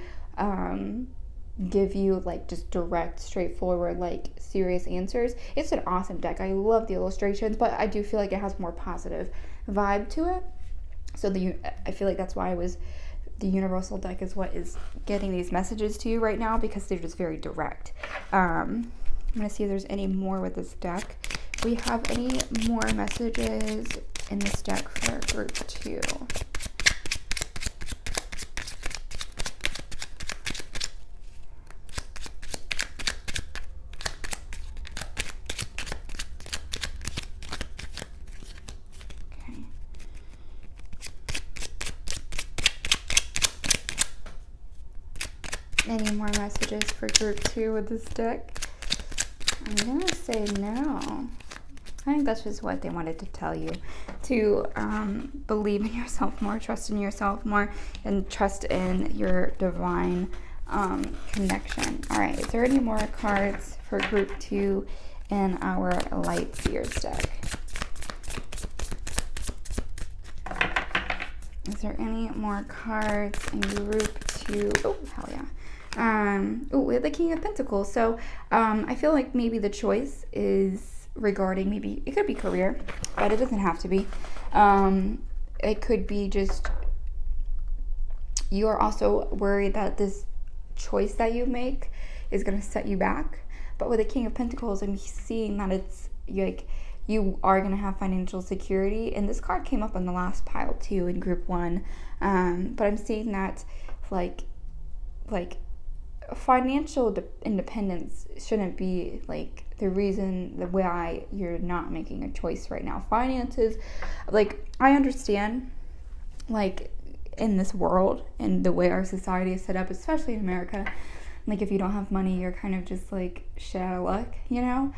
give you like just direct, straightforward, like serious answers. It's an awesome deck. I love the illustrations, but I do feel like it has more positive vibe to it. So I feel like that's why the universal deck is what is getting these messages to you right now, because they're just very direct. I'm gonna see if there's any more with this deck. Do we have any more messages in this deck for group 2? Any more messages for group 2 with this deck? I'm going to say no. I think that's just what they wanted to tell you. To believe in yourself more, trust in yourself more, and trust in your divine connection. All right, is there any more cards for group 2 in our Light Seers deck? Is there any more cards in group 2? Oh, hell yeah. We have the King of Pentacles. So I feel like maybe the choice is regarding, maybe it could be career, but it doesn't have to be. It could be just you are also worried that this choice that you make is going to set you back. But with the King of Pentacles, I'm seeing that it's like you are going to have financial security. And this card came up on the last pile too in group 1. But I'm seeing that like financial independence shouldn't be like the reason why you're not making a choice right now. Finances, like, I understand, like, in this world and the way our society is set up, especially in America, like, if you don't have money, you're kind of just like shit out of luck, you know?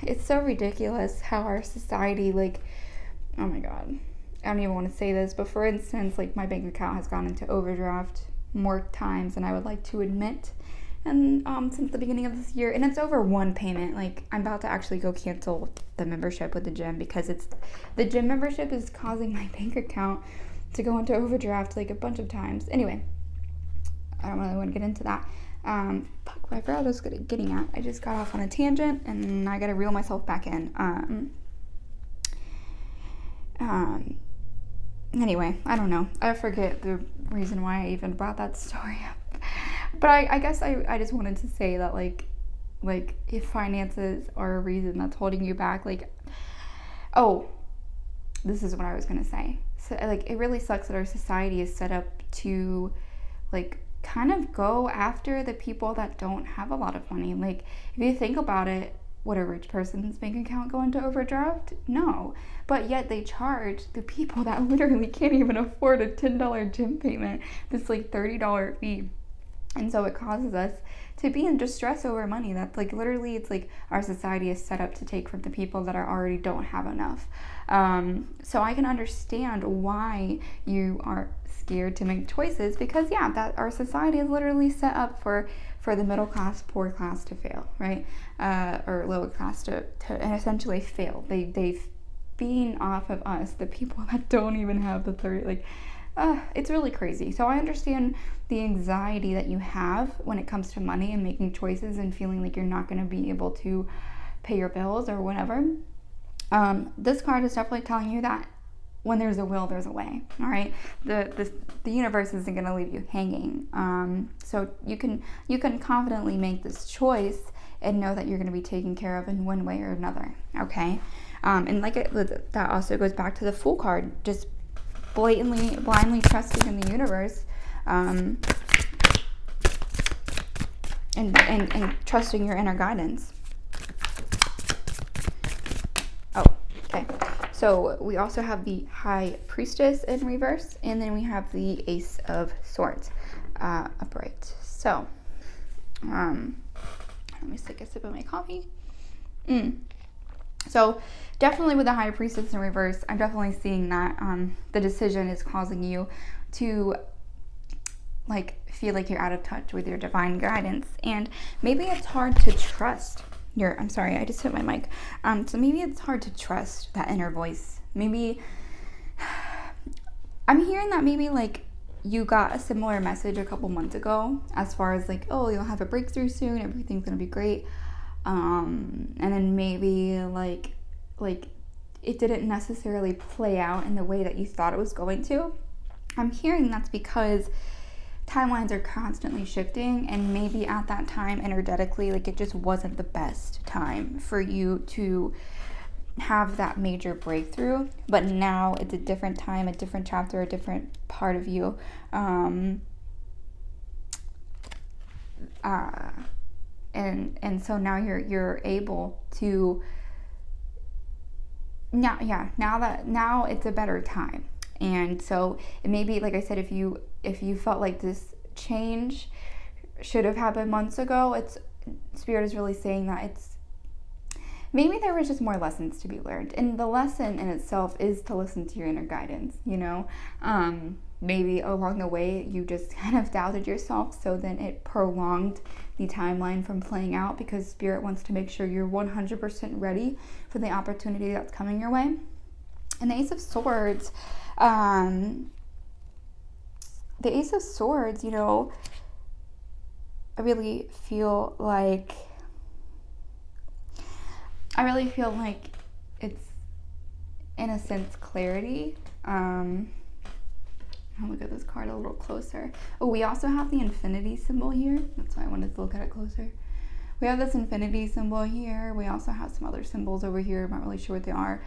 It's so ridiculous how our society, like, oh my god, I don't even want to say this, but for instance, like, my bank account has gone into overdraft more times than I would like to admit, and since the beginning of this year, and it's over one payment. Like, I'm about to actually go cancel the membership with the gym because the gym membership is causing my bank account to go into overdraft like a bunch of times. Anyway, I don't really want to get into that. I forgot what I was getting at. I just got off on a tangent and I gotta reel myself back in. Anyway, I don't know. I forget the reason why I even brought that story up. But I guess I just wanted to say that, like if finances are a reason that's holding you back, like, oh, this is what I was going to say. So, like, it really sucks that our society is set up to, like, kind of go after the people that don't have a lot of money. Like, if you think about it, would a rich person's bank account go into overdraft? No. But yet they charge the people that literally can't even afford a $10 gym payment this, like, $30 fee. And so it causes us to be in distress over money. That's, like, literally, it's like our society is set up to take from the people that already don't have enough. So I can understand why you are scared to make choices, because, yeah, that our society is literally set up for the middle class, poor class to fail, right? Or lower class to essentially fail. They feed off of us, the people that don't even have the 30, like, it's really crazy. So I understand the anxiety that you have when it comes to money and making choices and feeling like you're not going to be able to pay your bills or whatever. This card is definitely telling you that when there's a will, there's a way. All right, the universe isn't going to leave you hanging. So you can confidently make this choice and know that you're going to be taken care of in one way or another. Okay, and that also goes back to the Fool card. Just blindly trusting in the universe, and trusting your inner guidance. Oh, okay. So we also have the High Priestess in reverse, and then we have the Ace of Swords upright. So, let me take a sip of my coffee. So definitely with the High Priestess in reverse, I'm definitely seeing that the decision is causing you to, like, feel like you're out of touch with your divine guidance, and maybe it's hard to trust I'm sorry, I just hit my mic. So maybe it's hard to trust that inner voice. Maybe I'm hearing that maybe, like, you got a similar message a couple months ago as far as, like, oh, you'll have a breakthrough soon, everything's gonna be great. And then maybe like it didn't necessarily play out in the way that you thought it was going to. I'm hearing that's because timelines are constantly shifting, and maybe at that time energetically, like, it just wasn't the best time for you to have that major breakthrough. But now it's a different time, a different chapter, a different part of you. And so now you're able to now it's a better time. And so it may be, like I said, if you felt like this change should have happened months ago, Spirit is really saying that maybe there was just more lessons to be learned. And the lesson in itself is to listen to your inner guidance, maybe along the way you just kind of doubted yourself, so then it prolonged the timeline from playing out, because Spirit wants to make sure you're 100% ready for the opportunity that's coming your way. And the Ace of Swords, I really feel like it's, in a sense, clarity. I'll look at this card a little closer. Oh, we also have the infinity symbol here. That's why I wanted to look at it closer. We have this infinity symbol here. We also have some other symbols over here. I'm not really sure what they are.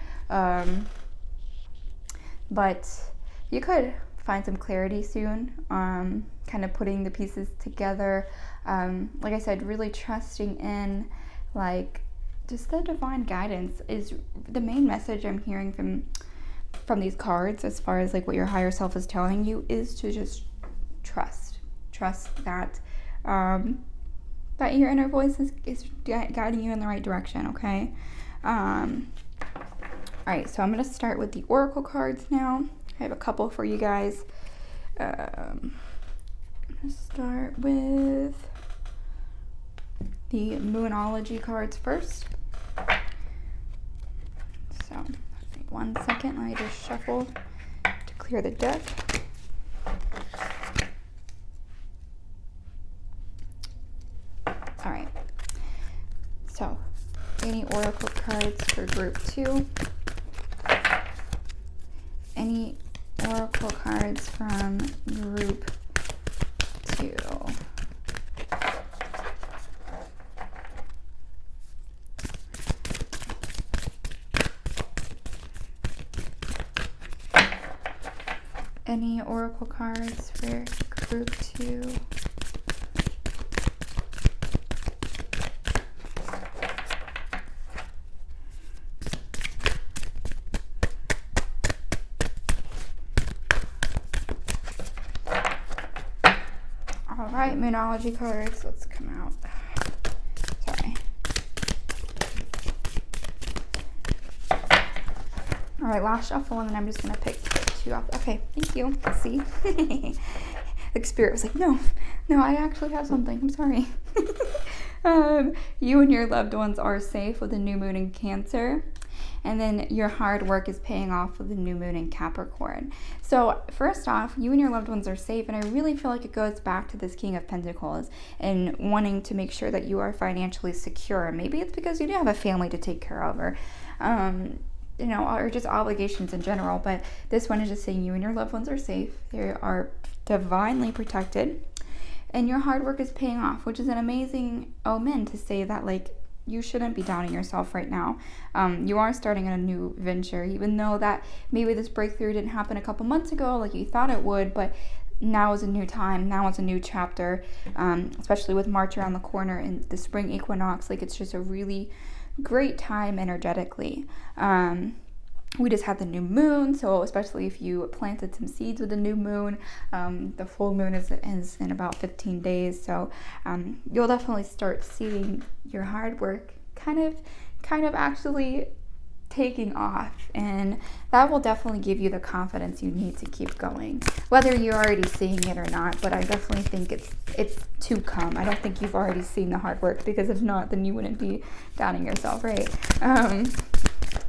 But you could find some clarity soon, kind of putting the pieces together. Like I said, really trusting in, just the divine guidance is the main message I'm hearing from these cards, as far as what your higher self is telling you, is to just trust that that your inner voice is guiding you in the right direction. Okay. All right, so I'm going to start with the oracle cards now. I have a couple for you guys. I'm going to start with the Moonology cards first. So, 1 second, let me just shuffle to clear the deck. All right, so any oracle cards for group 2? Any oracle cards from group 2? Any oracle cards for group 2? All right, Moonology cards, let's come out. Sorry. All right, last shuffle, and then I'm just gonna pick 2 off. Okay, thank you. See, the Spirit was like, no, I actually have something. I'm sorry. You and your loved ones are safe with the new moon in Cancer. And then your hard work is paying off with the new moon in Capricorn. So first off, you and your loved ones are safe. And I really feel like it goes back to this King of Pentacles and wanting to make sure that you are financially secure. Maybe it's because you do have a family to take care of, or or just obligations in general. But this one is just saying you and your loved ones are safe. They are divinely protected. And your hard work is paying off, which is an amazing omen to say that, you shouldn't be doubting yourself right now. You are starting a new venture, even though that maybe this breakthrough didn't happen a couple months ago like you thought it would, but now is a new time. Now is a new chapter, especially with March around the corner and the spring equinox. It's just a really great time energetically. We just had the new moon, so especially if you planted some seeds with the new moon, the full moon is in about 15 days, so you'll definitely start seeing your hard work kind of actually taking off, and that will definitely give you the confidence you need to keep going, whether you're already seeing it or not. But I definitely think it's to come. I don't think you've already seen the hard work, because if not, then you wouldn't be doubting yourself, right?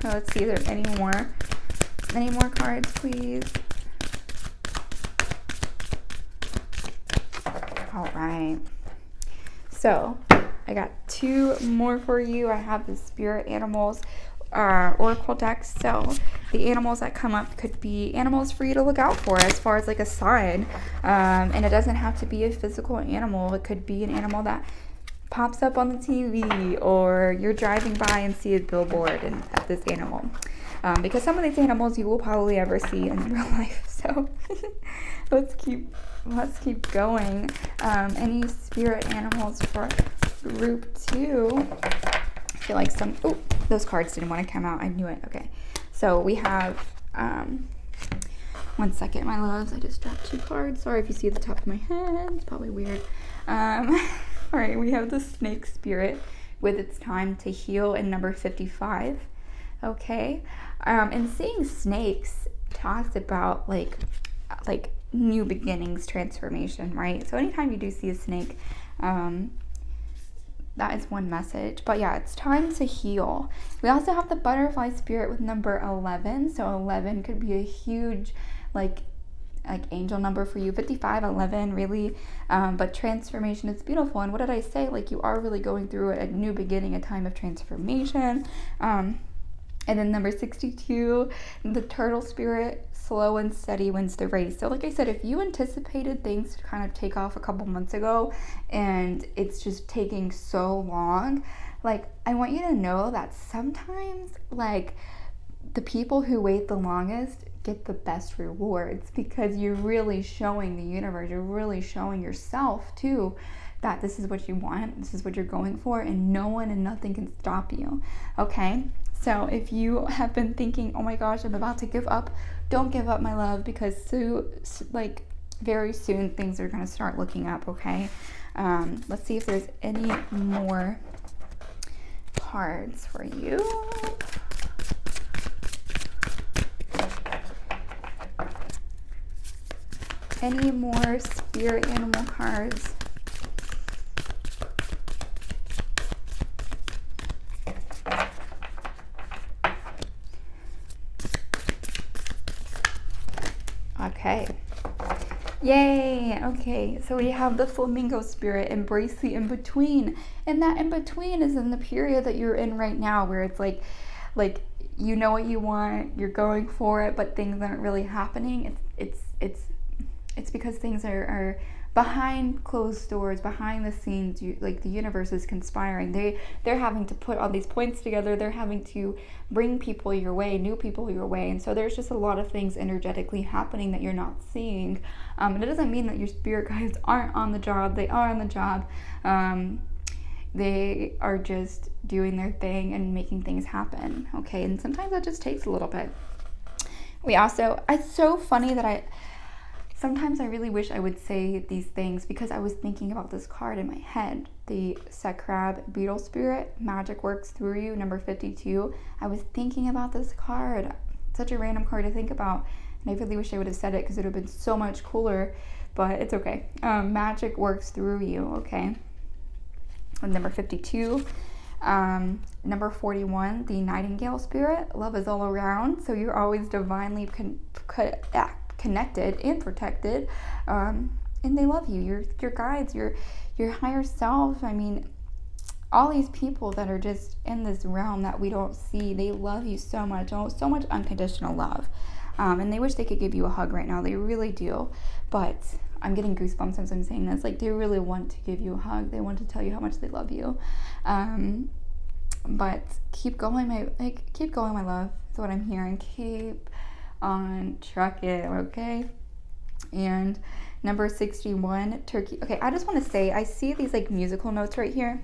Let's see, is there any more cards, please? All right, so I got 2 more for you. I have the Spirit Animals Oracle deck. So the animals that come up could be animals for you to look out for, as far as a sign, and it doesn't have to be a physical animal. It could be an animal that pops up on the TV, or you're driving by and see a billboard and at this animal, because some of these animals you will probably ever see in real life. So let's keep going. Any spirit animals for group 2? I feel like those cards didn't want to come out. I knew it. Okay, so we have One second, my loves. I just dropped 2 cards. Sorry if you see the top of my head. It's probably weird. All right, we have the snake spirit with its time to heal in number 55. Okay. And seeing snakes talks about like new beginnings, transformation, right? So anytime you do see a snake, that is one message. But yeah, it's time to heal. We also have the butterfly spirit with number 11. So 11 could be a huge like angel number for you. 55, 11, really. But transformation is beautiful. And what did I say? Like, you are really going through a new beginning, a time of transformation. And then number 62, the turtle spirit, slow and steady wins the race. So like I said, if you anticipated things to kind of take off a couple months ago and it's just taking so long, like, I want you to know that sometimes, like, the people who wait the longest get the best rewards, because you're really showing the universe, you're really showing yourself too, that this is what you want, this is what you're going for, and no one and nothing can stop you, okay? So if you have been thinking, oh my gosh, I'm about to give up, don't give up, my love, because very soon things are going to start looking up, okay? Let's see if there's any more cards for you. Any more spirit animal cards? Okay. Yay. Okay. So we have the flamingo spirit, embrace the in-between. And that in-between is in the period that you're in right now, where it's like you know what you want, you're going for it, but things aren't really happening. It's because things are behind closed doors, behind the scenes. Like, the universe is conspiring. They're having to put all these points together. They're having to bring people your way, new people your way. And so there's just a lot of things energetically happening that you're not seeing. And it doesn't mean that your spirit guides aren't on the job. They are on the job. They are just doing their thing and making things happen. Okay. And sometimes that just takes a little bit. It's so funny that sometimes I really wish I would say these things, because I was thinking about this card in my head. The Sakrab Beetle Spirit, magic works through you, number 52. I was thinking about this card. Such a random card to think about. And I really wish I would have said it, because it would have been so much cooler. But it's okay. Magic works through you, okay? And number 52. Number 41, the Nightingale Spirit. Love is all around. So you're always divinely connected and protected, and they love you. Your guides, your higher self. I mean, all these people that are just in this realm that we don't see, they love you so much, so much unconditional love, and they wish they could give you a hug right now. They really do. But I'm getting goosebumps as I'm saying this. Like, they really want to give you a hug. They want to tell you how much they love you. But keep going, my love. That's what I'm hearing. Keep on trucking, okay? And number 61, turkey. Okay, I just want to say, I see these like musical notes right here,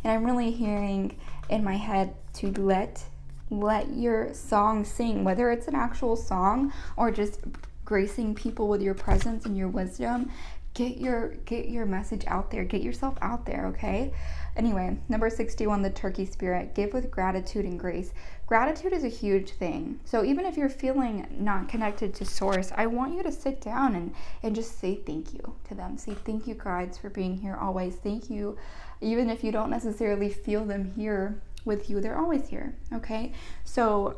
and I'm really hearing in my head to let your song sing, whether it's an actual song or just gracing people with your presence and your wisdom. Get your message out there. Get yourself out there, okay? Anyway, number 61, the turkey spirit. Give with gratitude and grace. Gratitude is a huge thing. So even if you're feeling not connected to source, I want you to sit down and just say thank you to them. Say thank you, guides, for being here always. Thank you. Even if you don't necessarily feel them here with you, they're always here, okay? So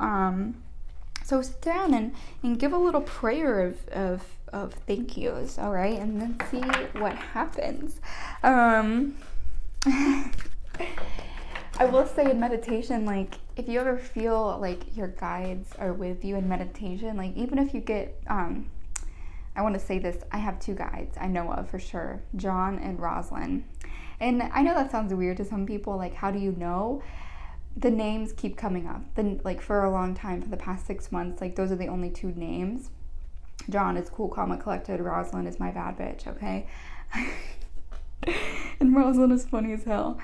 sit down and give a little prayer of thank yous, all right? And then see what happens. I will say, in meditation, like, if you ever feel like your guides are with you in meditation, like, even if you get, I want to say this, I have 2 guides I know of for sure, John and Rosalind. And I know that sounds weird to some people, like, how do you know? The names keep coming up. Then, like, for a long time, for the past 6 months, like, those are the only 2 names. John is cool, calm, and collected. Rosalind is my bad bitch, okay? And Rosalind is funny as hell.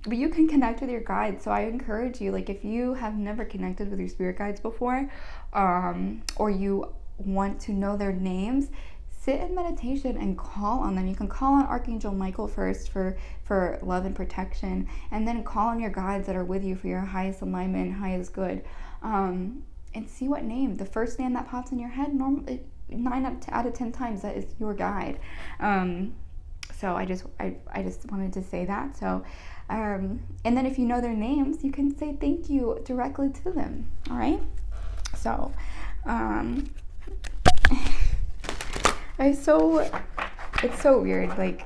But you can connect with your guides. So I encourage you, like, if you have never connected with your spirit guides before, or you want to know their names, sit in meditation and call on them. You can call on Archangel Michael first for love and protection, and then call on your guides that are with you for your highest alignment, highest good, and see what name. The first name that pops in your head, normally 9 out of 10 times that is your guide. So I just wanted to say that. So, and then if you know their names, you can say thank you directly to them. All right. So, it's so weird. Like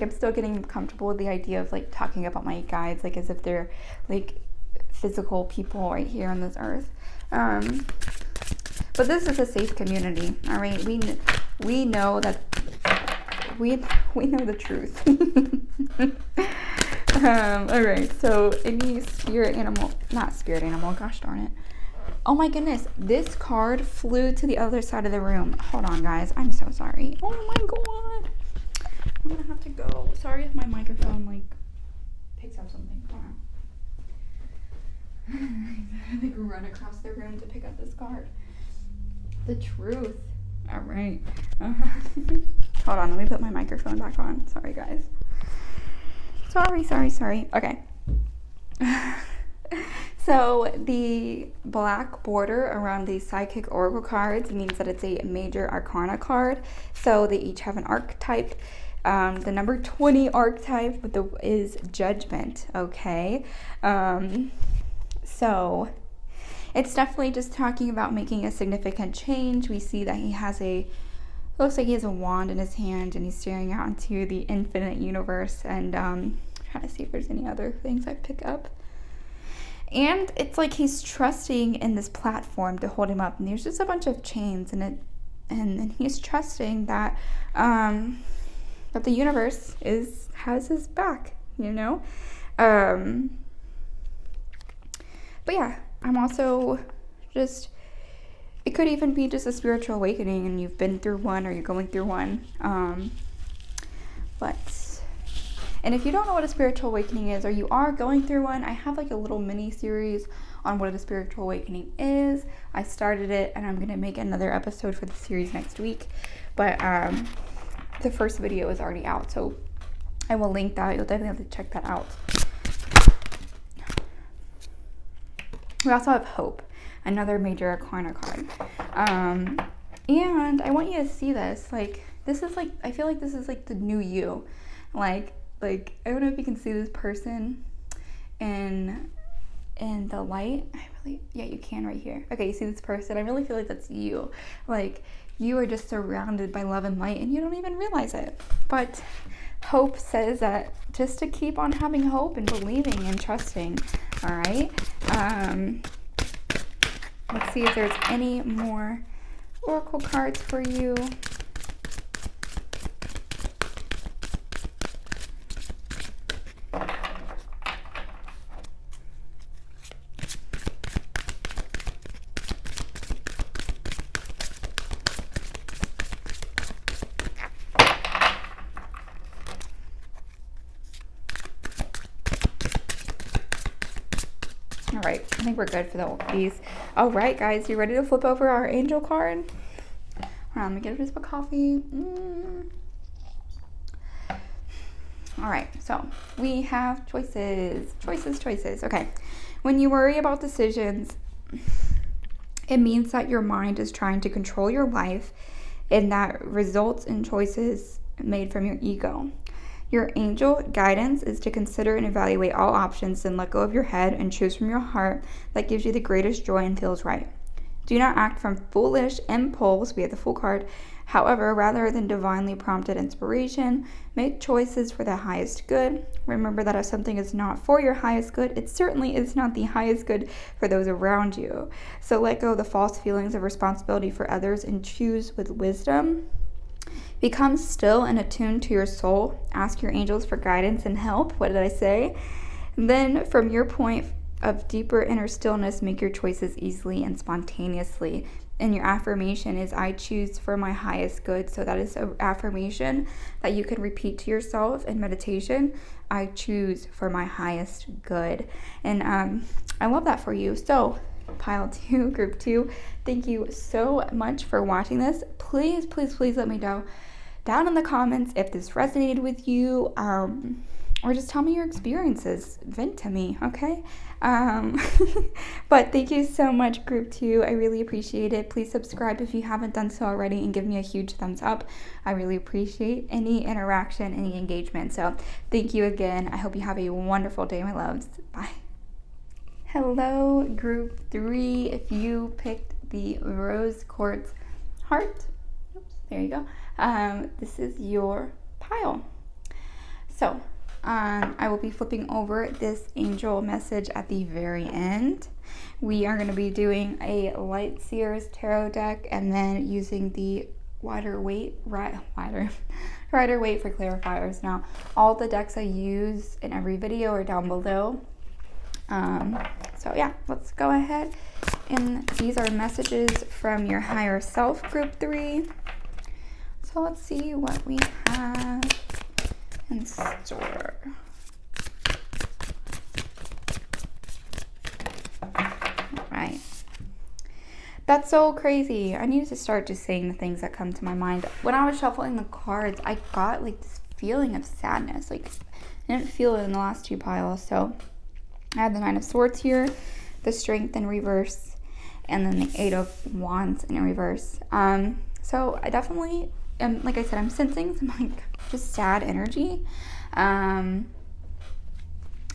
I'm still getting comfortable with the idea of like talking about my guides, like as if they're like physical people right here on this earth. But this is a safe community. All right. We know that we know the truth. All right. So any not spirit animal. Gosh darn it. Oh my goodness, this card flew to the other side of the room. Hold on, guys. I'm so sorry. Oh my god. I'm gonna have to go. Sorry if my microphone, like, picks up something. Hold on. I like run across the room to pick up this card. The truth. All right. Hold on, let me put my microphone back on. Sorry, guys. Sorry. Okay. So the black border around these psychic oracle cards means that it's a major arcana card. So they each have an archetype. The number 20 archetype is judgment. Okay. So it's definitely just talking about making a significant change. We see that looks like he has a wand in his hand and he's staring out into the infinite universe, and trying to see if there's any other things I pick up. And it's like he's trusting in this platform to hold him up, and there's just a bunch of chains, and he's trusting that that the universe has his back, you know. But yeah, I'm also just, it could even be just a spiritual awakening, and you've been through one or you're going through one. And if you don't know what a spiritual awakening is, or you are going through one, I have like a little mini series on what a spiritual awakening is. I started it, and I'm going to make another episode for the series next week. But the first video is already out, so I will link that. You'll definitely have to check that out. We also have Hope, another major arcana card. And I want you to see this. Like, this is like, I feel like this is like the new you. Like I don't know if you can see this person in the light. Yeah, you can right here. Okay, you see this person? I really feel like that's you. Like, you are just surrounded by love and light, and you don't even realize it. But Hope says that just to keep on having hope and believing and trusting. All right. Let's see if there's any more oracle cards for you. All right, I think we're good for these. All right, guys, you ready to flip over our angel card? Hold on, let me get a sip of coffee. All right, so we have choices. Okay, when you worry about decisions, it means that your mind is trying to control your life, and that results in choices made from your ego. Your angel guidance is to consider and evaluate all options, then let go of your head and choose from your heart that gives you the greatest joy and feels right. Do not act from foolish impulse, we have the Fool card. However, rather than divinely prompted inspiration, make choices for the highest good. Remember that if something is not for your highest good, it certainly is not the highest good for those around you. So let go of the false feelings of responsibility for others and choose with wisdom. Become still and attuned to your soul. Ask your angels for guidance and help. What did I say? And then from your point of deeper inner stillness, make your choices easily and spontaneously. And your affirmation is, I choose for my highest good. So that is an affirmation that you can repeat to yourself in meditation. I choose for my highest good. And I love that for you. So pile 2, group 2. Thank you so much for watching this. Please, please, please let me know down in the comments if this resonated with you, or just tell me your experiences. Vent to me, okay? But thank you so much, group 2. I really appreciate it. Please subscribe if you haven't done so already, and give me a huge thumbs up. I really appreciate any interaction, any engagement. So thank you again. I hope you have a wonderful day, my loves. Bye. Hello, group 3. If you picked the rose quartz heart, oops, there you go. This is your pile. So I will be flipping over this angel message at the very end. We are going to be doing a Light Seers tarot deck, and then using the wider weight for clarifiers. Now, all the decks I use in every video are down below. So yeah, let's go ahead. And these are messages from your higher self, group 3. So let's see what we have in store. All right. That's so crazy. I need to start just saying the things that come to my mind. When I was shuffling the cards, I got like this feeling of sadness. Like, I didn't feel it in the last 2 piles. So I had the 9 of Swords here, the Strength in reverse, and then the 8 of Wands in reverse. So I definitely am, like I said, I'm sensing some like just sad energy.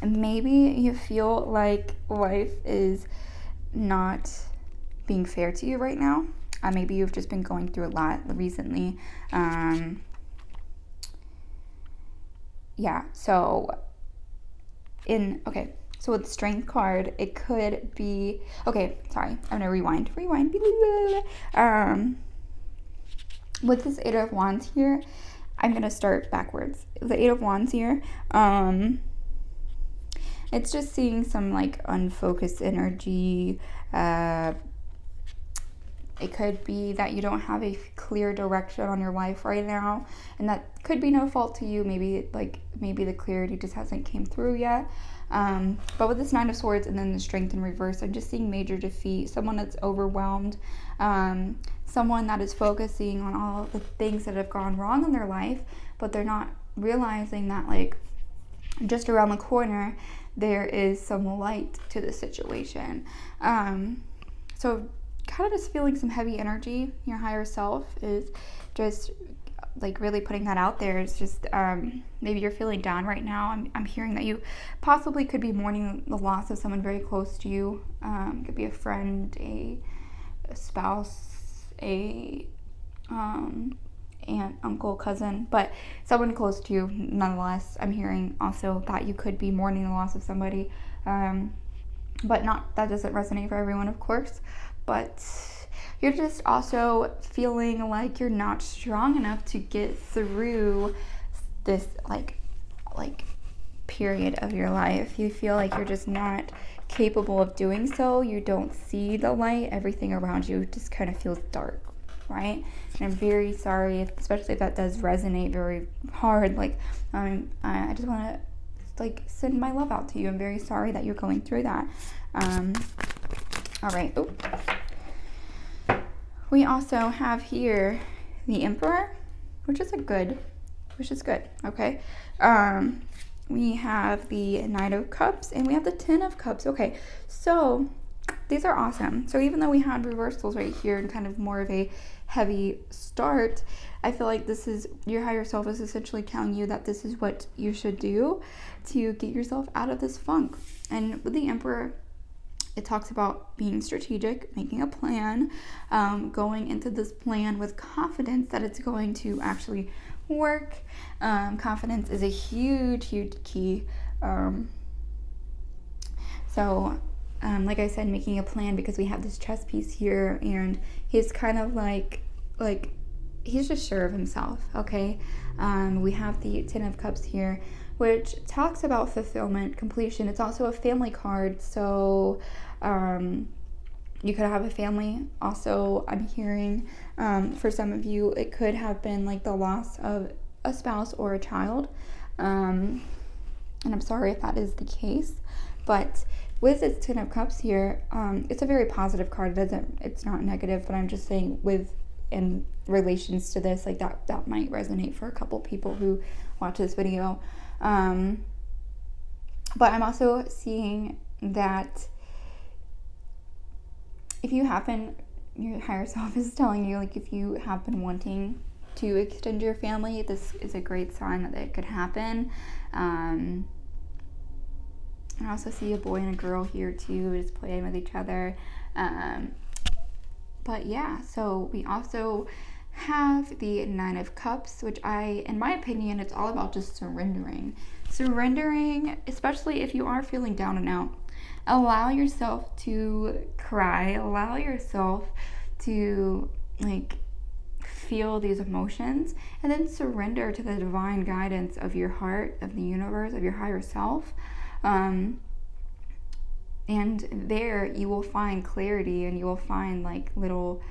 Maybe you feel like life is not being fair to you right now. Maybe you've just been going through a lot recently. Yeah, so so with the Strength card, it could be, okay, sorry, I'm gonna rewind. With this 8 of Wands here, I'm gonna start backwards. The 8 of Wands here, it's just seeing some like unfocused energy. It could be that you don't have a clear direction on your life right now, and that could be no fault to you. Maybe the clarity just hasn't came through yet. But with this 9 of Swords and then the Strength in reverse, I'm just seeing major defeat, someone that's overwhelmed, someone that is focusing on all the things that have gone wrong in their life, but they're not realizing that like just around the corner there is some light to the situation. So kind of just feeling some heavy energy. Your higher self is just like really putting that out there. It's just maybe you're feeling down right now. I'm hearing that you possibly could be mourning the loss of someone very close to you. It could be a friend, a spouse, a aunt, uncle, cousin, but someone close to you nonetheless. I'm hearing also that you could be mourning the loss of somebody, but that doesn't resonate for everyone, of course. But you're just also feeling like you're not strong enough to get through this like period of your life. You feel like you're just not capable of doing so. You don't see the light. Everything around you just kind of feels dark, right? And I'm very sorry, especially if that does resonate very hard. Like, I just want to like send my love out to you. I'm very sorry that you're going through that. All right. Ooh. We also have here the Emperor, which is good. Okay. We have the Knight of Cups, and we have the 10 of Cups. Okay, so these are awesome. So even though we had reversals right here and kind of more of a heavy start, I feel like this is your higher self is essentially telling you that this is what you should do to get yourself out of this funk. And with the Emperor, it talks about being strategic, making a plan, going into this plan with confidence that it's going to actually work. Confidence is a huge key. Like I said, making a plan, because we have this chess piece here, and he's kind of like he's just sure of himself, okay? We have the 10 of Cups here, which talks about fulfillment, completion. It's also a family card, so you could have a family. Also, I'm hearing for some of you, it could have been like the loss of a spouse or a child. And I'm sorry if that is the case, but with this Ten of Cups here, it's a very positive card. It's not negative, but I'm just saying in relations to this, like that might resonate for a couple people who watch this video. But I'm also seeing that if you happen, your higher self is telling you, like, if you have been wanting to extend your family, this is a great sign that it could happen. I also see a boy and a girl here too, just playing with each other. But yeah, so we also have the Nine of Cups, which in my opinion, it's all about just surrendering. Surrendering, especially if you are feeling down and out. Allow yourself to cry. Allow yourself to, like, feel these emotions, and then surrender to the divine guidance of your heart, of the universe, of your higher self. And there you will find clarity, and you will find, like, little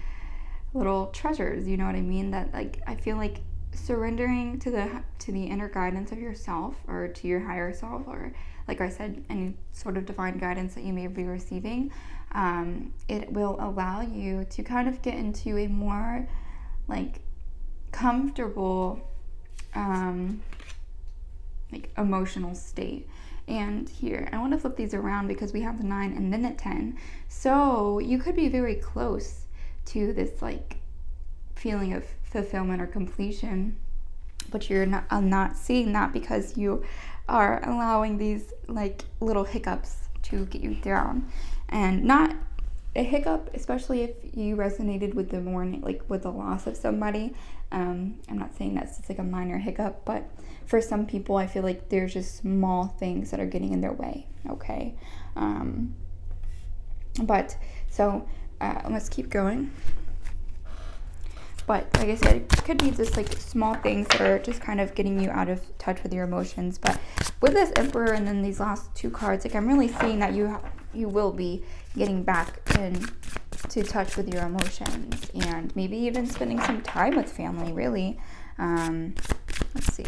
treasures, you know what I mean? That, like, I feel like surrendering to the inner guidance of yourself, or to your higher self, or, like I said, any sort of divine guidance that you may be receiving, it will allow you to kind of get into a more, like, comfortable, like, emotional state. And here, I want to flip these around because we have the 9 and then the 10. So you could be very close to this, like, feeling of fulfillment or completion, but you're not seeing that because you are allowing these, like, little hiccups to get you down. And not a hiccup, especially if you resonated with the mourning, like with the loss of somebody. I'm not saying that's just like a minor hiccup, but for some people, I feel like there's just small things that are getting in their way. Okay. But so let's keep going. But like I said, it could be just like small things that are just kind of getting you out of touch with your emotions. But with this Emperor and then these last two cards, like, I'm really seeing that you will be getting back into touch with your emotions, and maybe even spending some time with family, really. Let's see.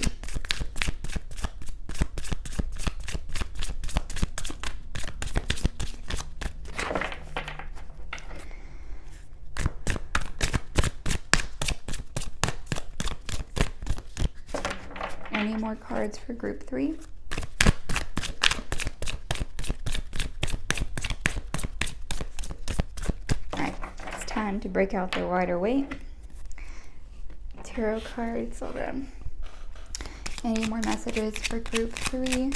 Any more cards for group 3? Alright, it's time to break out the wider weight. Tarot cards, all them. Any more messages for group 3?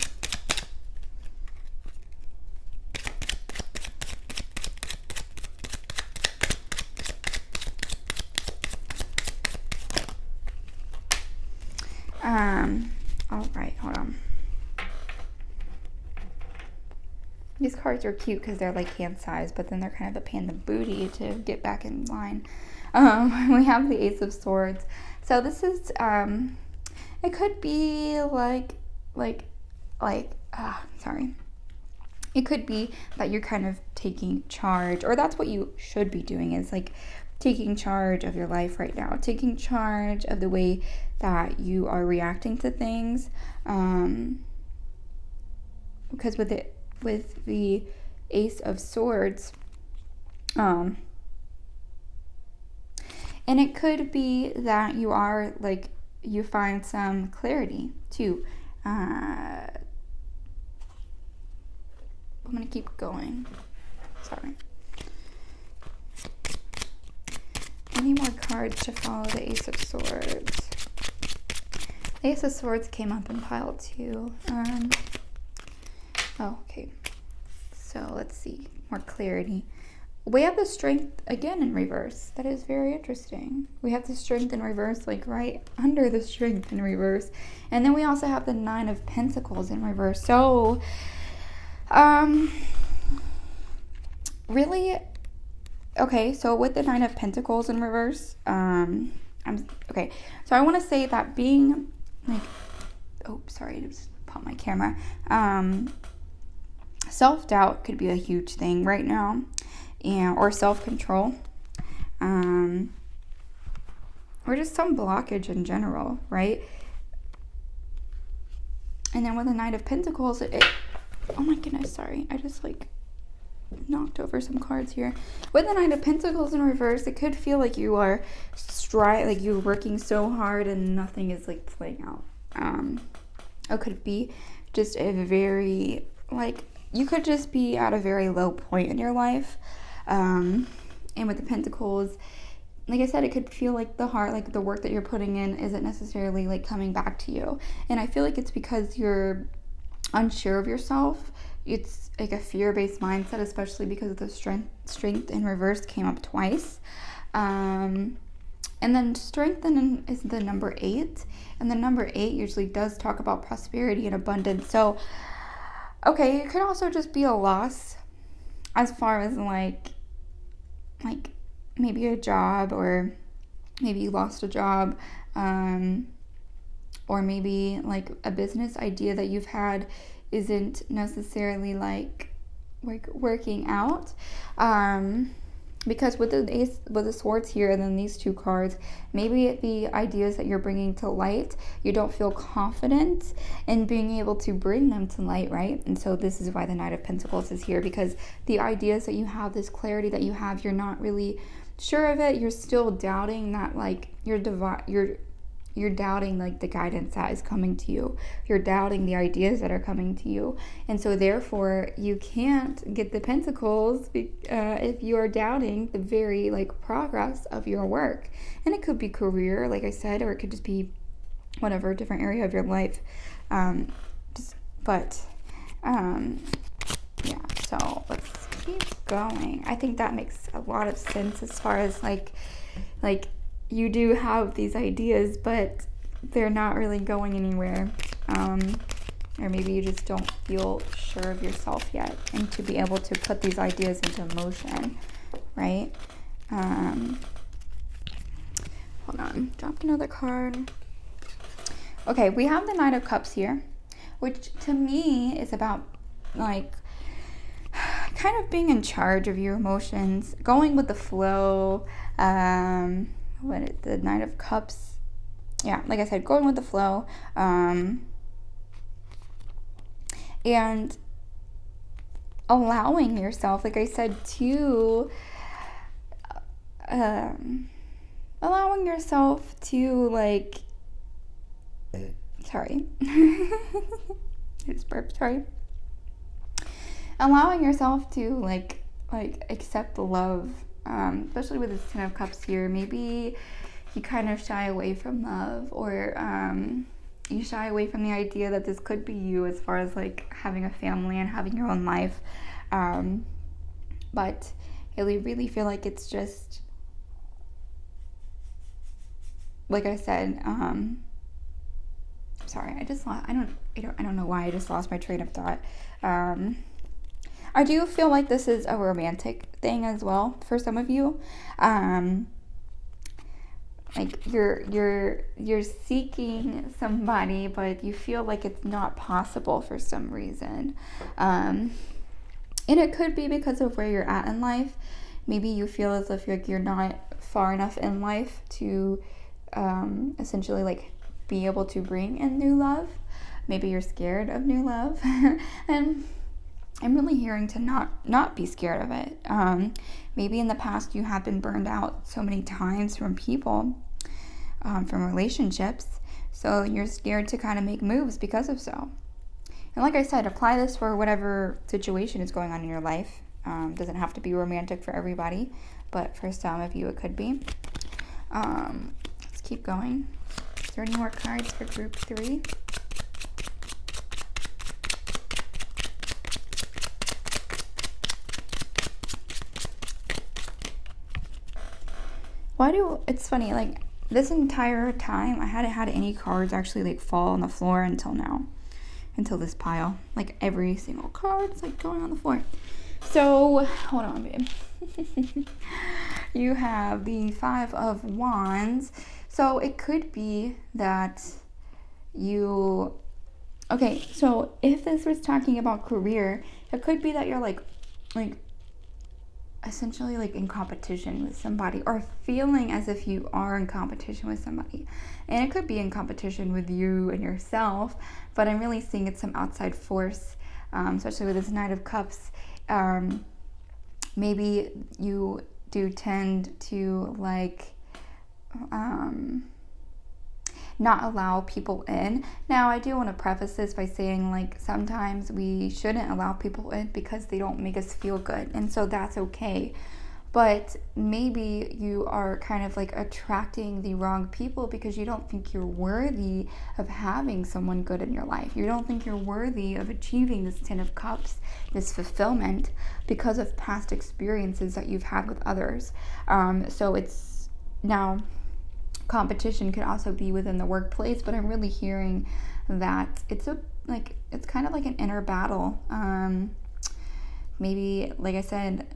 All right, hold on. These cards are cute because they're like hand size, but then they're kind of a pain in the booty to get back in line. We have the Ace of Swords. So this is, it could be sorry. It could be that you're kind of taking charge, or that's what you should be doing, is like taking charge of your life right now, taking charge of the way that you are reacting to things. Because with the Ace of Swords, and it could be that you are, like, you find some clarity too. I'm gonna keep going. Sorry. Any more cards to follow the Ace of Swords? The Ace of Swords came up in pile 2. Okay. So let's see. More clarity. We have the Strength again in reverse. That is very interesting. We have the Strength in reverse, like right under the Strength in reverse. And then we also have the 9 of Pentacles in reverse. So, really, okay, so with the 9 of Pentacles in reverse, okay, so I want to say that being, like, oh, sorry, I just popped my camera. Self-doubt could be a huge thing right now, or self-control, or just some blockage in general, right? And then with the 9 of Pentacles, Oh my goodness, sorry. I just like knocked over some cards here. With the Knight of Pentacles in reverse, it could feel like you are like you're working so hard and nothing is like playing out. It could be just a very, like, you could just be at a very low point in your life. And with the Pentacles, like I said, it could feel like the work that you're putting in isn't necessarily like coming back to you. And I feel like it's because you're unsure of yourself. It's like a fear-based mindset, especially because the strength in reverse came up twice. And then strength is the number 8. And the number 8 usually does talk about prosperity and abundance. So, okay, it could also just be a loss as far as like maybe a job, or maybe you lost a job, or maybe like a business idea that you've had isn't necessarily like working out, because with the swords here and then these 2 cards, maybe the ideas that you're bringing to light, you don't feel confident in being able to bring them to light, right? And so this is why the Knight of Pentacles is here, because the ideas that you have, this clarity that you have, you're not really sure of it. You're still doubting that, like, you're doubting like the guidance that is coming to you. You're doubting the ideas that are coming to you. And so therefore you can't get the Pentacles if you are doubting the very like progress of your work. And it could be career, like I said, or it could just be whatever different area of your life. Yeah, so let's keep going. I think that makes a lot of sense as far as like you do have these ideas, but they're not really going anywhere. Or maybe you just don't feel sure of yourself yet, and to be able to put these ideas into motion, right? Hold on, dropped another card. Okay, we have the Knight of Cups here, which to me is about like kind of being in charge of your emotions, going with the flow. The Knight of Cups, yeah, like I said, going with the flow, and allowing yourself, like I said, to allowing yourself to like, sorry, I just burped, sorry. Allowing yourself to like accept the love. Especially with this 10 of Cups here, maybe you kind of shy away from love, or you shy away from the idea that this could be you as far as like having a family and having your own life. But I really feel like it's just, like I said, sorry, I don't know why I just lost my train of thought. I do feel like this is a romantic thing as well for some of you. Like you're seeking somebody, but you feel like it's not possible for some reason. And it could be because of where you're at in life. Maybe you feel as if you're not far enough in life to essentially like be able to bring in new love. Maybe you're scared of new love. And I'm really hearing to not be scared of it. Maybe in the past you have been burned out so many times from people, from relationships, so you're scared to kind of make moves because of so. And like I said, apply this for whatever situation is going on in your life. Doesn't have to be romantic for everybody, but for some of you it could be. Let's keep going. Is there any more cards for group 3? It's funny, like this entire time I hadn't had any cards actually like fall on the floor until now, until this pile. Like every single card is like going on the floor. So hold on, babe. You have the 5 of Wands. So it could be that you, okay, so if this was talking about career, it could be that you're like essentially like in competition with somebody, or feeling as if you are in competition with somebody. And it could be in competition with you and yourself, but I'm really seeing it's some outside force especially with this Knight of Cups. Maybe you do tend to like not allow people in. Now, I do want to preface this by saying, like, sometimes we shouldn't allow people in because they don't make us feel good, and so that's okay. But maybe you are kind of like attracting the wrong people because you don't think you're worthy of having someone good in your life. You don't think you're worthy of achieving this 10 of Cups, this fulfillment, because of past experiences that you've had with others. So it's now, competition could also be within the workplace, but I'm really hearing that it's kind of like an inner battle. Maybe, like I said,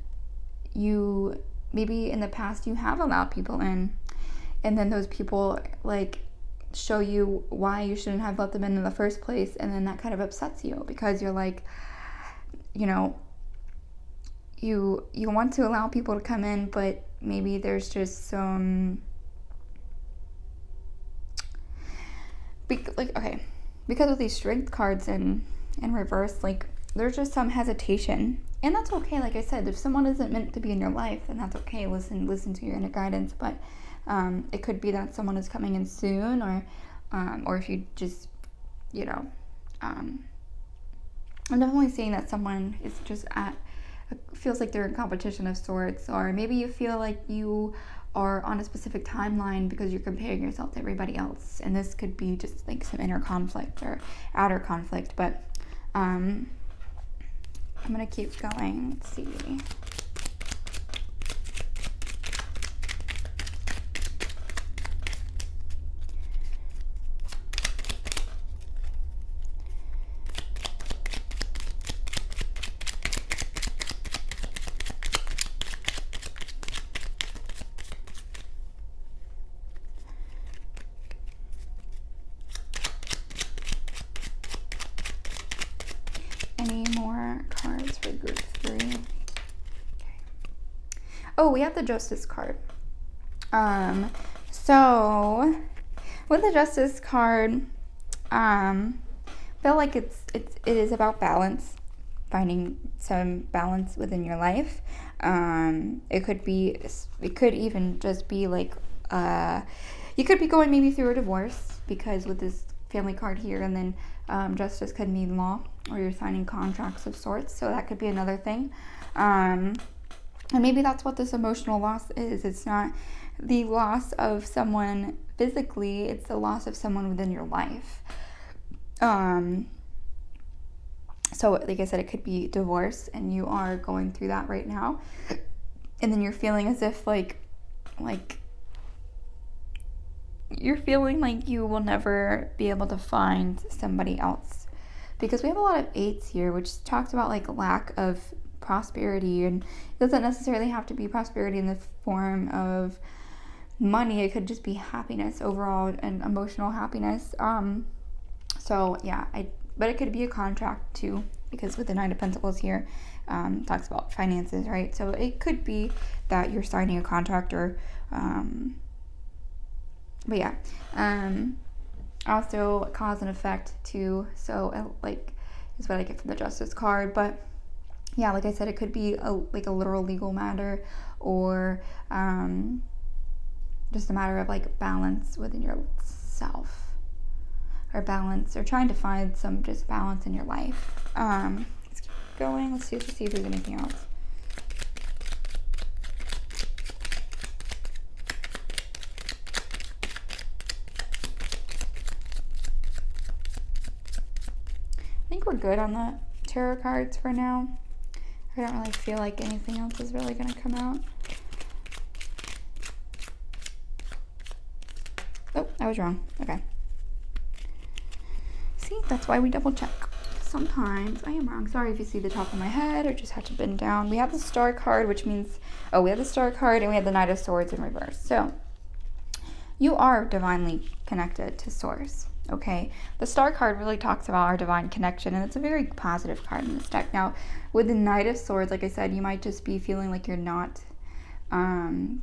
maybe in the past you have allowed people in, and then those people like show you why you shouldn't have let them in the first place, and then that kind of upsets you because you're like, you want to allow people to come in, but maybe there's just some because of these strength cards in reverse, like there's just some hesitation, and that's okay. Like I said, if someone isn't meant to be in your life, then that's okay. Listen to your inner guidance. But it could be that someone is coming in soon, or if you just, I'm definitely seeing that someone is just feels like they're in competition of sorts, or maybe you feel like you are on a specific timeline because you're comparing yourself to everybody else, and this could be just like some inner conflict or outer conflict. But I'm gonna keep going. Let's see. Any more cards for group 3? Okay. Oh, we have the Justice card. So with the Justice card, I feel like it is about balance, finding some balance within your life. It could even just be like you could be going maybe through a divorce, because with this family card here, and then justice could mean law, or you're signing contracts of sorts, so that could be another thing. And maybe that's what this emotional loss is. It's not the loss of someone physically, it's the loss of someone within your life. So like I said, it could be divorce, and you are going through that right now, and then you're feeling as if like you're feeling like you will never be able to find somebody else, because we have a lot of 8s here, which talks about like lack of prosperity, and it doesn't necessarily have to be prosperity in the form of money. It could just be happiness overall, and emotional happiness. So yeah, but it could be a contract too, because with the 9 of Pentacles here, talks about finances, right? So it could be that you're signing a contract, or but yeah, also cause and effect too. So like is what I get from the Justice card. But yeah, like I said, it could be a literal legal matter, or just a matter of like balance within yourself, or balance, or trying to find some just balance in your life. Let's keep going. Let's see if there's anything else. I think we're good on the tarot cards for now. I don't really feel like anything else is really going to come out. Oh, I was wrong. Okay. See, that's why we double check. Sometimes I am wrong. Sorry if you see the top of my head or just had to bend down. We have the Star card, which means, we have the Star card, and we have the Knight of Swords in reverse. So you are divinely connected to Source. Okay, the Star card really talks about our divine connection, and it's a very positive card in this deck. Now, with the Knight of Swords, like I said, you might just be feeling like you're not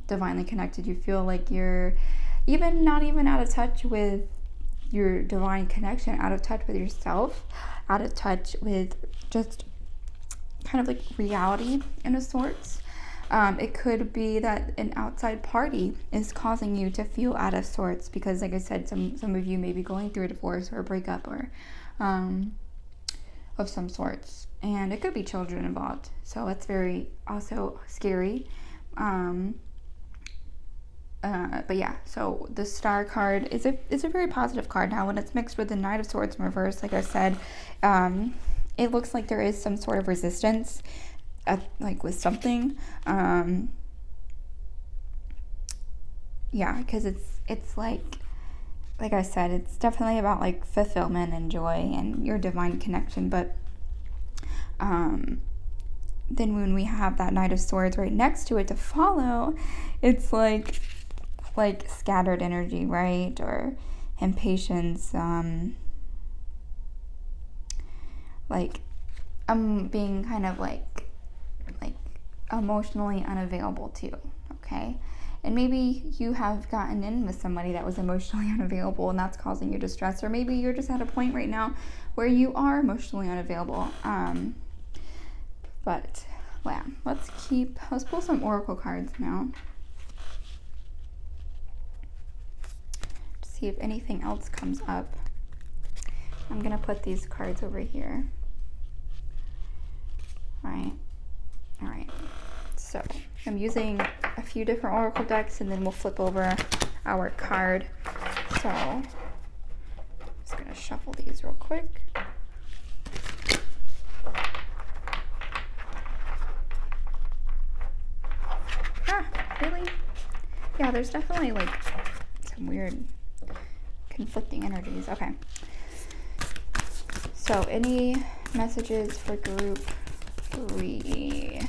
divinely connected. You feel like you're not even out of touch with your divine connection, out of touch with yourself, out of touch with just kind of like reality in a sorts. It could be that an outside party is causing you to feel out of sorts because, like I said, some of you may be going through a divorce or a breakup or of some sorts, and it could be children involved. So it's very also scary. But yeah, so the Star card is a very positive card. Now, when it's mixed with the Knight of Swords in reverse, like I said, it looks like there is some sort of resistance, like with something. Yeah, because it's like I said, it's definitely about like fulfillment and joy and your divine connection. But then when we have that Knight of Swords right next to it to follow, it's like scattered energy, right? Or impatience, being kind of like emotionally unavailable too, okay? And maybe you have gotten in with somebody that was emotionally unavailable and that's causing you distress, or maybe you're just at a point right now where you are emotionally unavailable. But yeah, let's pull some oracle cards now. See if anything else comes up. I'm gonna put these cards over here. All right. So I'm using a few different oracle decks, and then we'll flip over our card. So I'm just gonna shuffle these real quick. Really? Yeah, there's definitely like some weird conflicting energies. Okay. So any messages for group 3?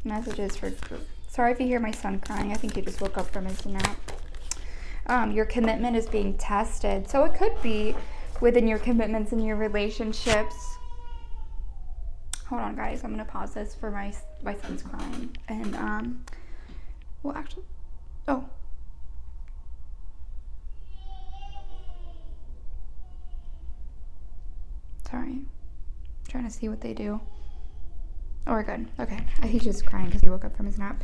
Messages for group. Sorry if you hear my son crying. I think he just woke up from his nap. Your commitment is being tested. So it could be within your commitments in your relationships. Hold on, guys. I'm going to pause this for my son's crying. And, well, actually, sorry. I'm trying to see what they do. Oh, we're good. Okay. He's just crying because he woke up from his nap.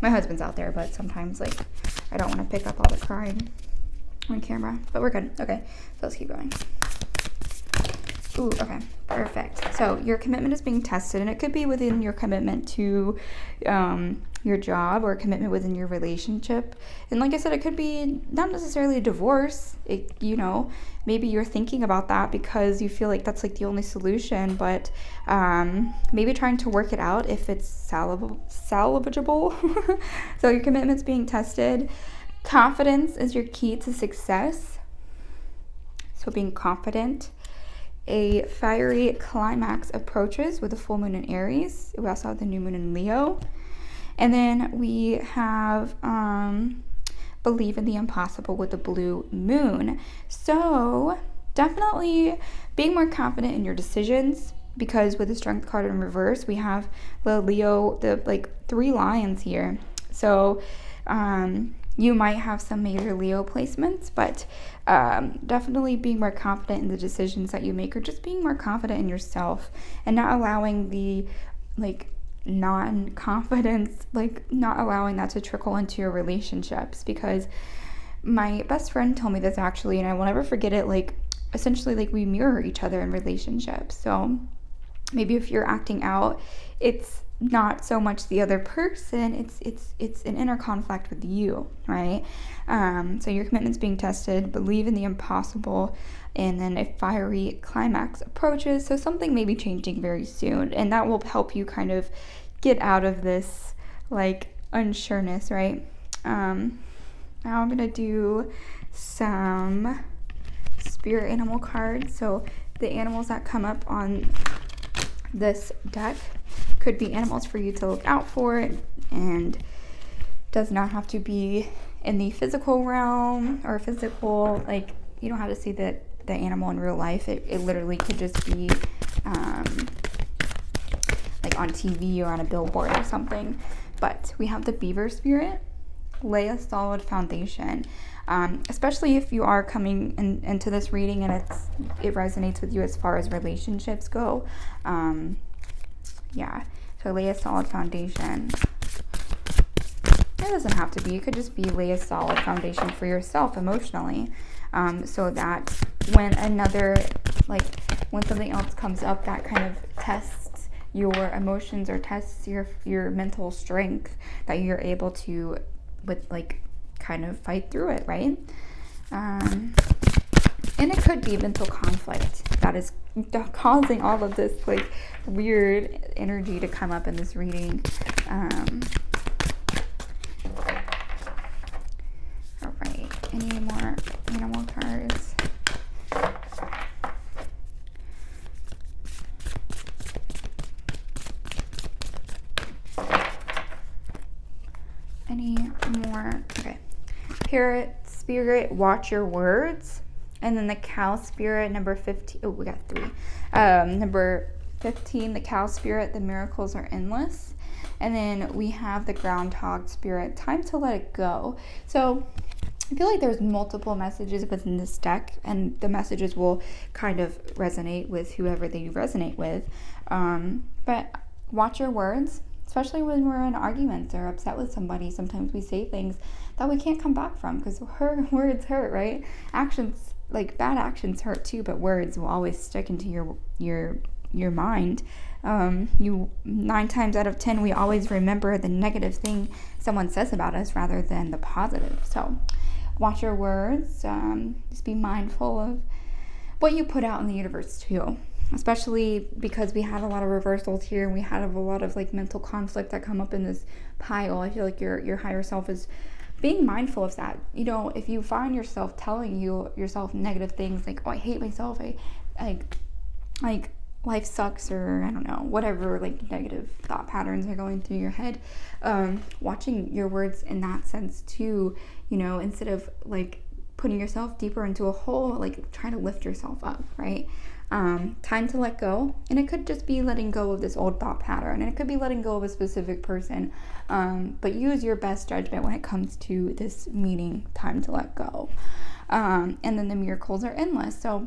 My husband's out there, but sometimes, like, I don't want to pick up all the crying on camera. But we're good. Okay. So let's keep going. Ooh, okay. Perfect. So your commitment is being tested, and it could be within your commitment to your job or a commitment within your relationship. And like I said, it could be not necessarily a divorce. Maybe you're thinking about that because you feel like that's like the only solution, but maybe trying to work it out if it's salvageable. So your commitment's being tested. Confidence is your key to success. So being confident. A fiery climax approaches with the full moon in Aries. We also have the new moon in Leo. And then we have believe in the impossible with the blue moon. So definitely being more confident in your decisions, because with the strength card in reverse, we have the Leo, the 3 lions here. So you might have some major Leo placements, but definitely being more confident in the decisions that you make, or just being more confident in yourself and not allowing the non-confidence, not allowing that to trickle into your relationships. Because my best friend told me this actually, and I will never forget it. Essentially, we mirror each other in relationships. So maybe if you're acting out, it's not so much the other person, it's an inner conflict with you, right? So your commitment's being tested, believe in the impossible, and then a fiery climax approaches. So something may be changing very soon, and that will help you kind of get out of this unsureness, right? Now I'm gonna do some spirit animal cards. So the animals that come up on this deck could be animals for you to look out for, and does not have to be in the physical realm or physical, you don't have to see the animal in real life. It literally could just be on TV or on a billboard or something. But we have the beaver spirit, lay a solid foundation. Especially if you are coming into this reading and it resonates with you as far as relationships go. So lay a solid foundation. It doesn't have to be. It could just be lay a solid foundation for yourself emotionally, so that when something else comes up that kind of tests your emotions or tests your mental strength, that you're able to kind of fight through it, right? And it could be mental conflict that is causing all of this weird energy to come up in this reading. All right, any more animal cards? Any more? Okay. Parrot spirit, watch your words. And then the cow spirit, number 15. Oh, we got 3. Number 15, the cow spirit, the miracles are endless. And then we have the groundhog spirit, time to let it go. So I feel like there's multiple messages within this deck, and the messages will kind of resonate with whoever they resonate with. But watch your words, especially when we're in arguments or upset with somebody. Sometimes we say things that we can't come back from because words hurt, right? Actions, bad actions hurt too, but words will always stick into your mind. 9 times out of 10, we always remember the negative thing someone says about us rather than the positive. So watch your words. Just be mindful of what you put out in the universe too, especially because we had a lot of reversals here, and we had a lot of mental conflict that come up in this pile. I feel like your higher self is being mindful of that. If you find yourself telling yourself negative things like, oh, I hate myself, I life sucks, or I don't know, whatever negative thought patterns are going through your head, watching your words in that sense too, instead of putting yourself deeper into a hole, trying to lift yourself up, right? Time to let go. And it could just be letting go of this old thought pattern, and it could be letting go of a specific person, but use your best judgment when it comes to this meaning, time to let go. And then the miracles are endless. So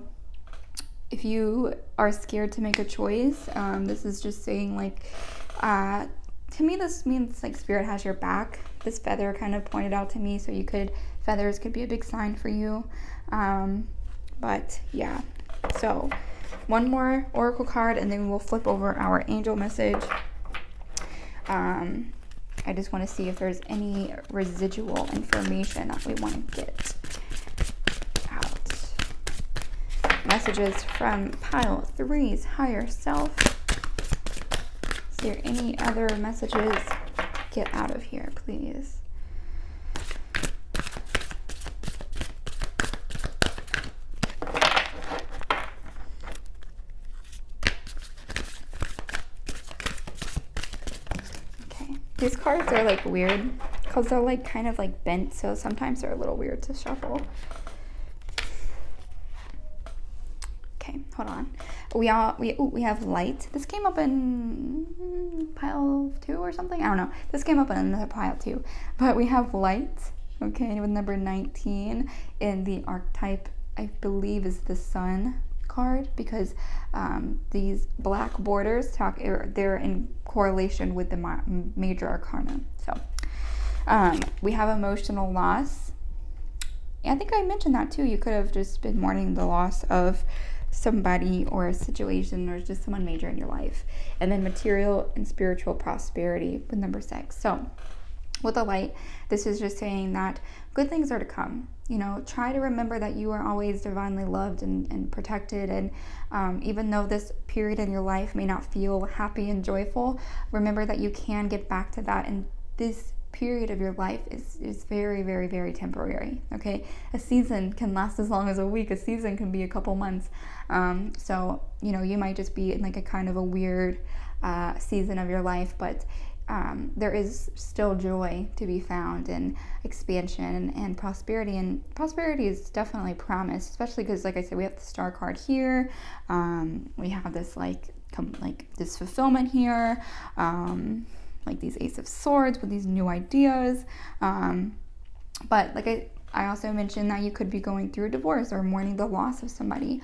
if you are scared to make a choice, this is just saying to me this means spirit has your back. This feather kind of pointed out to me, so feathers could be a big sign for you. But yeah, so one more oracle card, and then we'll flip over our angel message. I just want to see if there's any residual information that we want to get out. Messages from pile 3's higher self. Is there any other messages? Get out of here, please. These cards are weird because they're kind of bent, so sometimes they're a little weird to shuffle. Okay, hold on. We have light. This came up in pile 2 or something. I don't know. This came up in another pile too. But we have light. Okay, with number 19 in the archetype, I believe, is the sun card, because these black borders they're in correlation with the major arcana. So we have emotional loss. I think I mentioned that too. You could have just been mourning the loss of somebody or a situation, or just someone major in your life. And then material and spiritual prosperity with number 6. So with the light, this is just saying that good things are to come. Try to remember that you are always divinely loved and protected. And even though this period in your life may not feel happy and joyful, remember that you can get back to that. And this period of your life is very, very, very temporary. Okay, a season can last as long as a week. A season can be a couple months. So you might just be in a kind of a weird season of your life, but there is still joy to be found, and expansion and prosperity. And prosperity is definitely promised, especially because, like I said, we have the star card here. We have this this fulfillment here, these Ace of Swords with these new ideas. But I also mentioned that you could be going through a divorce or mourning the loss of somebody.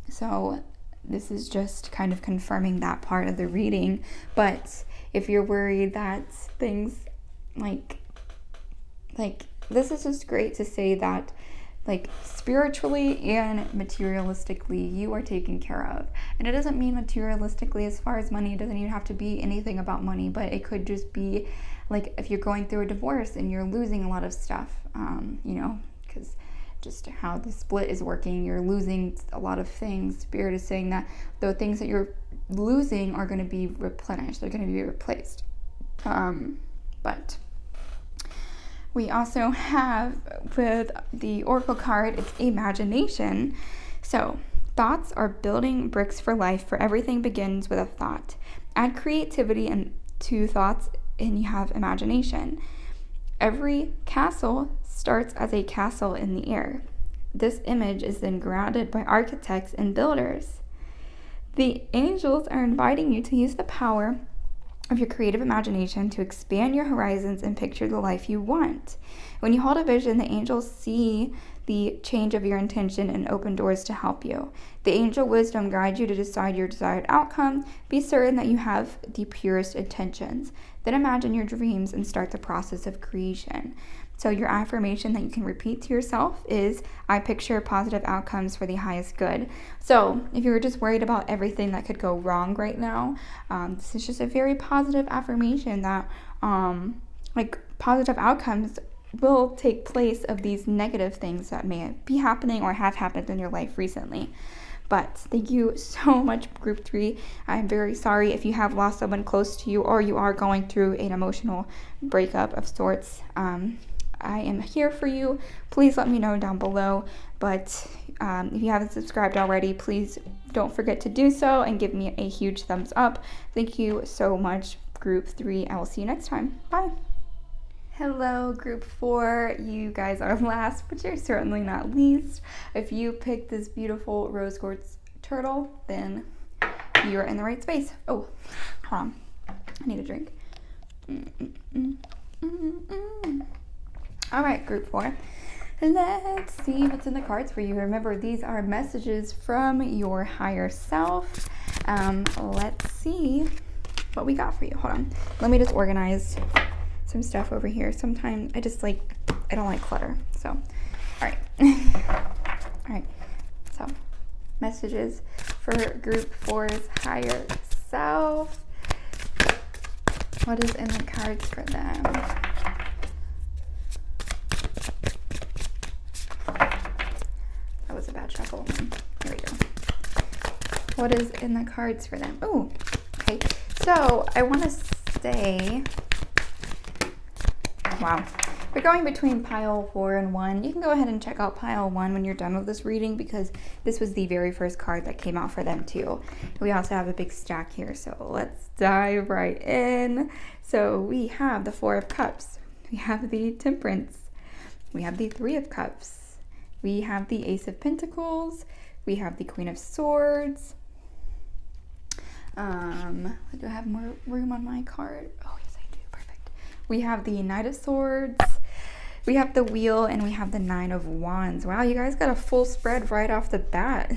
So this is just kind of confirming that part of the reading. But if you're worried that things like this is just great to say that spiritually and materialistically you are taken care of. And it doesn't mean materialistically as far as money. It doesn't even have to be anything about money, but it could just be if you're going through a divorce and you're losing a lot of stuff, because just how the split is working, you're losing a lot of things. Spirit is saying that the things that you're losing are going to be replenished, they're going to be replaced. But we also have, with the Oracle card, it's imagination. So, thoughts are building bricks for life, for everything begins with a thought. Add creativity to thoughts and you have imagination. Every castle starts as a castle in the air. This image is then grounded by architects and builders. The angels are inviting you to use the power of your creative imagination to expand your horizons and picture the life you want. When you hold a vision, the angels see the change of your intention and open doors to help you. The angel wisdom guides you to decide your desired outcome. Be certain that you have the purest intentions. Then imagine your dreams and start the process of creation. So your affirmation that you can repeat to yourself is, I picture positive outcomes for the highest good. So if you're just worried about everything that could go wrong right now, this is just a very positive affirmation that positive outcomes will take place of these negative things that may be happening or have happened in your life recently. But thank you so much, Group 3. I'm very sorry if you have lost someone close to you or you are going through an emotional breakup of sorts. I am here for you. Please let me know down below. But if you haven't subscribed already, please don't forget to do so and give me a huge thumbs up. Thank you so much, Group 3. I will see you next time. Bye. Hello, Group 4. You guys are last, but you're certainly not least. If you picked this beautiful rose quartz turtle, then you're in the right space. Oh, hold on. I need a drink. All right, Group 4. Let's see what's in the cards for you. Remember, these are messages from your higher self. Let's see what we got for you. Hold on. Let me just organize some stuff over here. Sometimes I don't like clutter. So, all right. All right. So, messages for Group 4's higher self. What is in the cards for them? That was a bad shuffle. Here we go. What is in the cards for them? Oh, okay. So I want to say, wow, we're going between pile 4 and 1. You can go ahead and check out pile 1 when you're done with this reading because this was the very first card that came out for them too. We also have a big stack here, so let's dive right in. So we have the 4 of Cups. We have the Temperance. We have the 3 of Cups. We have the Ace of Pentacles. We have the Queen of Swords. Do I have more room on my card? Oh, yes, I do. Perfect. We have the Knight of Swords. We have the Wheel, and we have the 9 of Wands. Wow, you guys got a full spread right off the bat.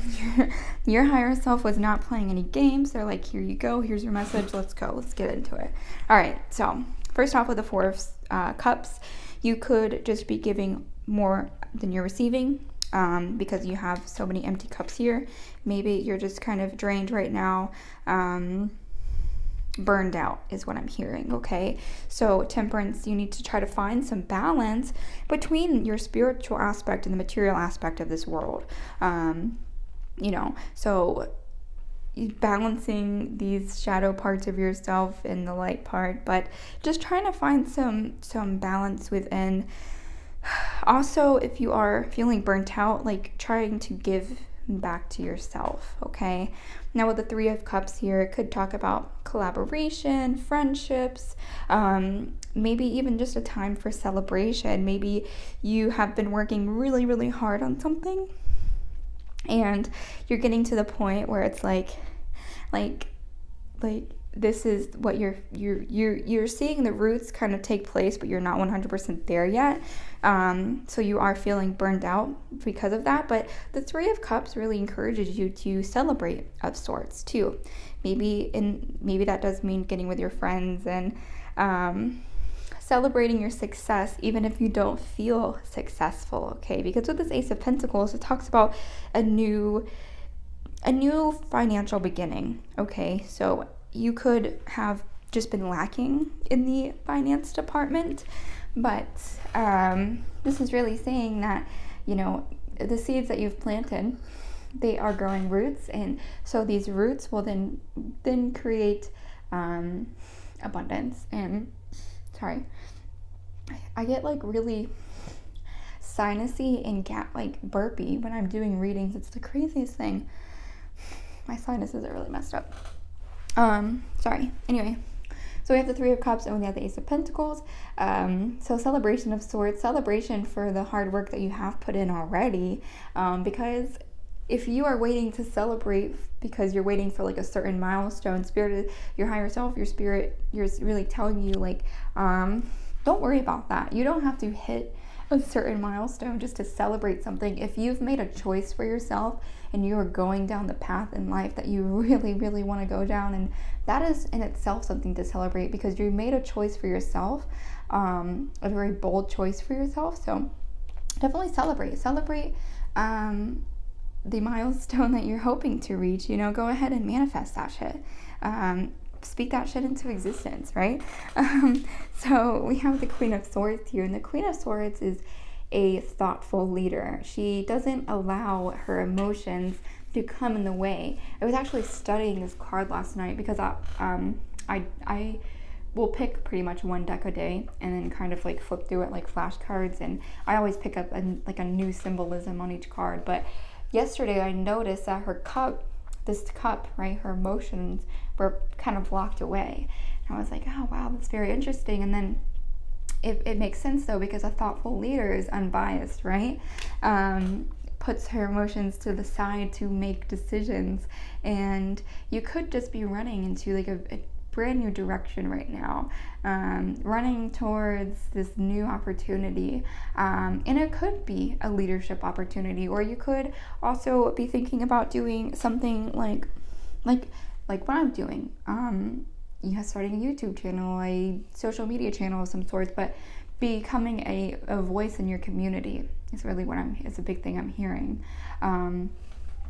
Your higher self was not playing any games. They're like, here you go. Here's your message. Let's go. Let's get into it. All right. So first off with the 4 of Cups, you could just be giving more than you're receiving because you have so many empty cups here. Maybe you're just kind of drained right now. Burned out is what I'm hearing, okay? So Temperance, you need to try to find some balance between your spiritual aspect and the material aspect of this world. So balancing these shadow parts of yourself and the light part, but just trying to find some balance within. Also, if you are feeling burnt out, trying to give back to yourself, okay? Now with the 3 of Cups here, it could talk about collaboration, friendships, maybe even just a time for celebration. Maybe you have been working really, really hard on something and you're getting to the point where it's like this is what you're seeing the roots kind of take place, but you're not 100% there yet. So you are feeling burned out because of that. But the Three of Cups really encourages you to celebrate of sorts too. Maybe that does mean getting with your friends and celebrating your success, even if you don't feel successful. Okay, because with this Ace of Pentacles, it talks about a new financial beginning. Okay, so you could have just been lacking in the finance department, but this is really saying that, the seeds that you've planted, they are growing roots, and so these roots will then create abundance. And sorry, I get like really sinusy and burpy when I'm doing readings. It's the craziest thing. My sinuses are really messed up. Sorry. Anyway, so we have the Three of Cups and we have the Ace of Pentacles. So celebration of sorts, celebration for the hard work that you have put in already. Because if you are waiting to celebrate because you're waiting for like a certain milestone, your higher self, your spirit, you're really telling you like, don't worry about that. You don't have to hit a certain milestone just to celebrate something. If you've made a choice for yourself and you are going down the path in life that you really, really want to go down, and that is in itself something to celebrate, because you made a choice for yourself, a very bold choice for yourself. So definitely celebrate the milestone that you're hoping to reach. Go ahead and manifest that shit. Speak that shit into existence, right? So we have the Queen of Swords here, and the Queen of Swords is a thoughtful leader. She doesn't allow her emotions to come in the way. I was actually studying this card last night because I will pick pretty much one deck a day and then kind of like flip through it like flashcards, and I always pick up a new symbolism on each card. But yesterday I noticed that her cup, right, her emotions were kind of blocked away. And I was like, oh wow, that's very interesting. And then it makes sense though, because a thoughtful leader is unbiased, right? Puts her emotions to the side to make decisions. And you could just be running into like a brand new direction right now, running towards this new opportunity, and it could be a leadership opportunity, or you could also be thinking about doing something like what I'm doing, starting a YouTube channel, a social media channel of some sorts, but becoming a voice in your community is really it's a big thing I'm hearing.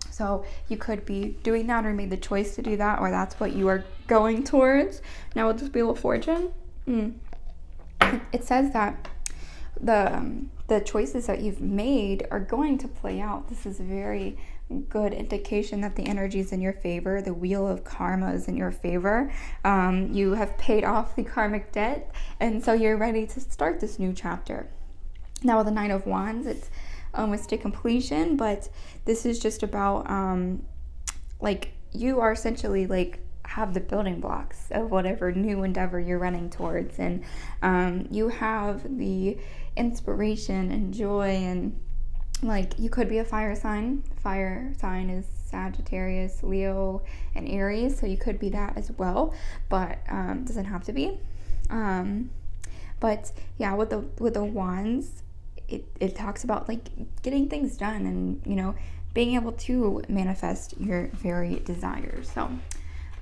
So you could be doing that, or made the choice to do that, or that's what you are going towards. Now with this Wheel of Fortune, it says that the choices that you've made are going to play out. This is a very good indication that the energy is in your favor. The Wheel of Karma is in your favor. You have paid off the karmic debt, and so you're ready to start this new chapter. Now with the Nine of Wands, it's almost to completion, but this is just about you are essentially have the building blocks of whatever new endeavor you're running towards, and you have the inspiration and joy, and you could be a fire sign. Fire sign is Sagittarius, Leo, and Aries, so you could be that as well, but doesn't have to be. But yeah, with the wands, it talks about getting things done, and being able to manifest your very desires. So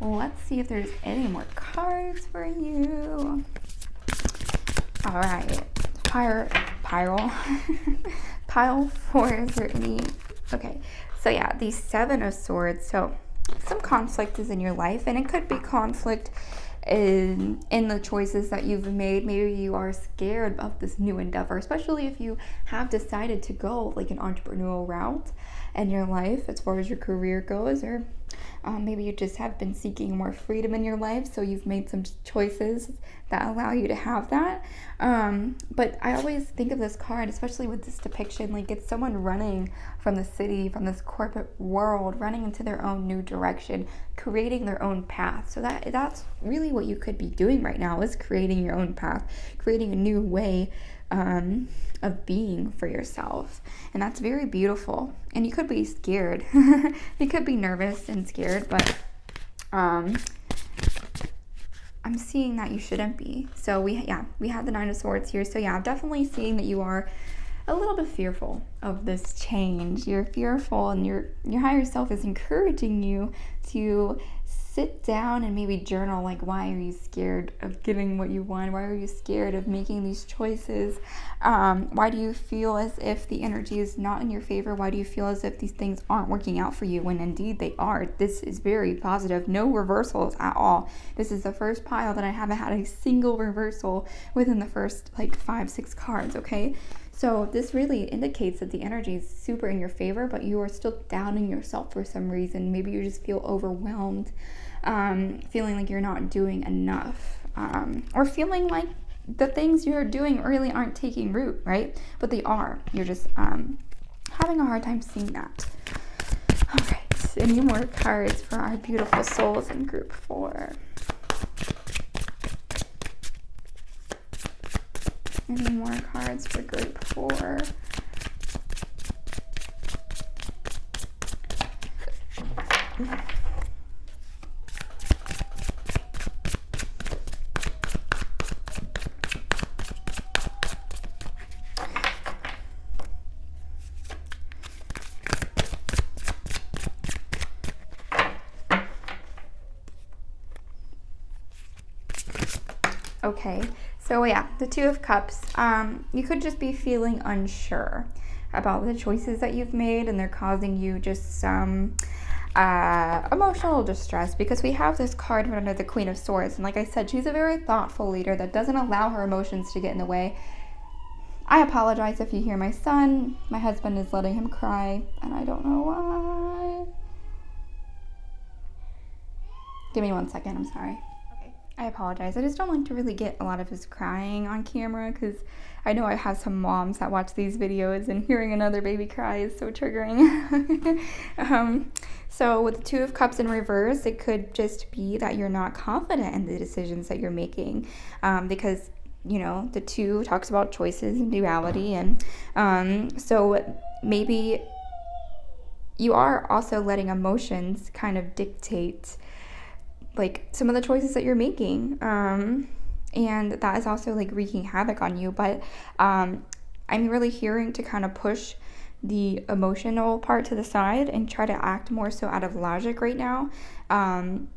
let's see if there's any more cards for you. All right, pile 4, is there any? Okay, so yeah, the Seven of Swords. So some conflict is in your life, and it could be conflict in the choices that you've made. Maybe you are scared of this new endeavor, especially if you have decided to go an entrepreneurial route in your life as far as your career goes, or maybe you just have been seeking more freedom in your life, so you've made some choices that allow you to have that. But I always think of this card, especially with this depiction, it's someone running from the city, from this corporate world, running into their own new direction, creating their own path. So that's really what you could be doing right now, is creating your own path, creating a new way of being for yourself. And that's very beautiful. And you could be scared. You could be nervous and scared, but I'm seeing that you shouldn't be. So we had the Nine of Swords here. So yeah, I'm definitely seeing that you are a little bit fearful of this change. You're fearful, and your higher self is encouraging you to sit down and maybe journal, like, why are you scared of getting what you want? Why are you scared of making these choices? Why do you feel as if the energy is not in your favor? Why do you feel as if these things aren't working out for you when indeed they are? This is very positive. No reversals at all. This is the first pile that I haven't had a single reversal within the first like 5-6 cards, okay? So this really indicates that the energy is super in your favor, but you are still doubting yourself for some reason. Maybe you just feel overwhelmed, feeling like you're not doing enough, or feeling like the things you're doing really aren't taking root, right? But they are. You're just having a hard time seeing that. All right, any more cards for our beautiful souls in group 4? Any more cards for group 4? Okay, so yeah, the Two of Cups. You could just be feeling unsure about the choices that you've made, and they're causing you just some emotional distress, because we have this card under the Queen of Swords, and like I said, she's a very thoughtful leader that doesn't allow her emotions to get in the way. I apologize if you hear my son. My husband is letting him cry, and I don't know why. Give me 1 second, I'm sorry. I apologize. I just don't like to really get a lot of his crying on camera, because I know I have some moms that watch these videos, and hearing another baby cry is so triggering. So with the Two of Cups in reverse, it could just be that you're not confident in the decisions that you're making, because, you know, the two talks about choices and duality, and so maybe you are also letting emotions kind of dictate like some of the choices that you're making, and that is also like wreaking havoc on you. But I'm really hearing to kind of push the emotional part to the side and try to act more so out of logic right now, and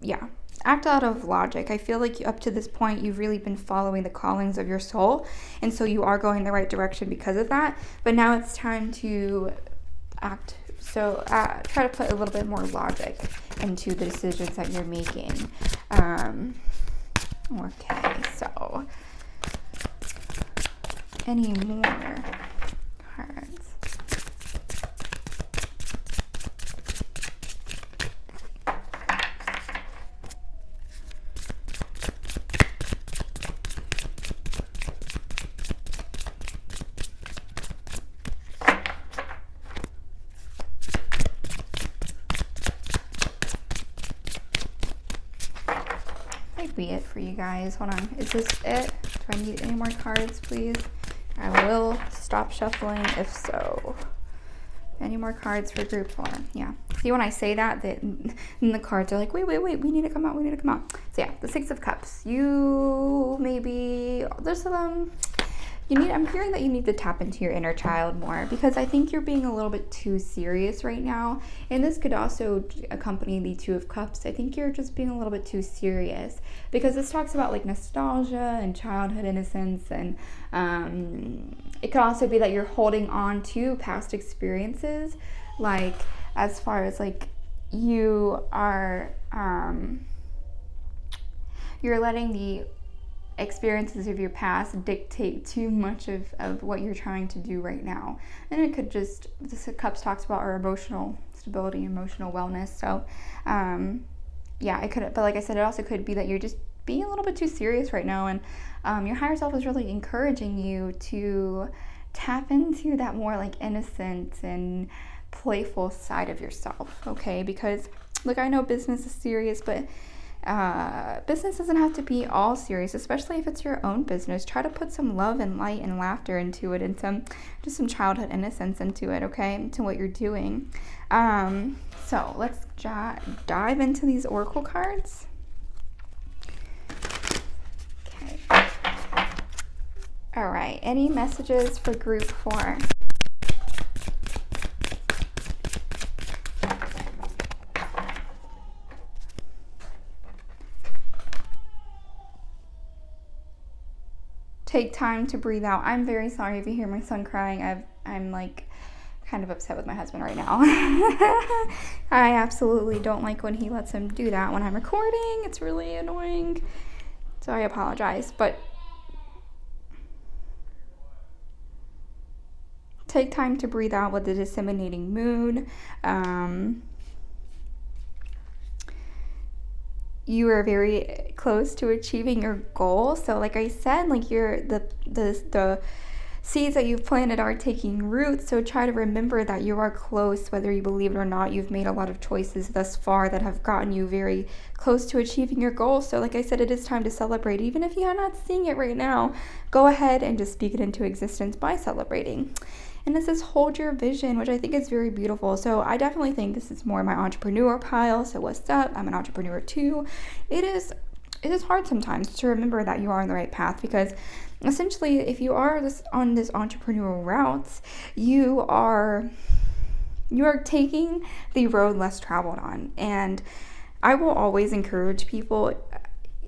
yeah, act out of logic. I feel like up to this point you've really been following the callings of your soul, and so you are going the right direction because of that. But now it's time to act. So try to put a little bit more logic into the decisions that you're making. Okay, so any more cards? Be it for you guys. Hold on, is this it? Do I need any more cards, please? I will stop shuffling if so. Any more cards for group 4? Yeah, see, when I say that, then the cards are like, wait, we need to come out, So yeah, the Six of Cups. You maybe there's I'm hearing that you need to tap into your inner child more, because I think you're being a little bit too serious right now. And this could also accompany the Two of Cups. I think you're just being a little bit too serious, because this talks about like nostalgia and childhood innocence. And it could also be that you're holding on to past experiences, like as far as like you are, you're letting the experiences of your past dictate too much of what you're trying to do right now. And it could just, this Cups talks about our emotional stability, emotional wellness. So yeah, it could, but like I said, it also could be that you're just being a little bit too serious right now, and your higher self is really encouraging you to tap into that more like innocent and playful side of yourself, okay? Because look, I know business is serious, but business doesn't have to be all serious, especially if it's your own business. Try to put some love and light and laughter into it, and some childhood innocence into it, okay, into what you're doing. So let's dive into these oracle cards. All right, any messages for group 4? Take time to breathe out. I'm very sorry if you hear my son crying. I'm like kind of upset with my husband right now. I absolutely don't like when he lets him do that when I'm recording. It's really annoying. So I apologize, but take time to breathe out with the disseminating moon. You are very close to achieving your goal. So like I said, like the seeds that you've planted are taking root. So try to remember that you are close, whether you believe it or not. You've made a lot of choices thus far that have gotten you very close to achieving your goal. So like I said, it is time to celebrate. Even if you're not seeing it right now, go ahead and just speak it into existence by celebrating. And this is hold your vision, which I think is very beautiful. So I definitely think this is more my entrepreneur pile. So what's up? I'm an entrepreneur too. It is hard sometimes to remember that you are on the right path, because essentially if you are on this entrepreneurial route, you are taking the road less traveled on. And I will always encourage people,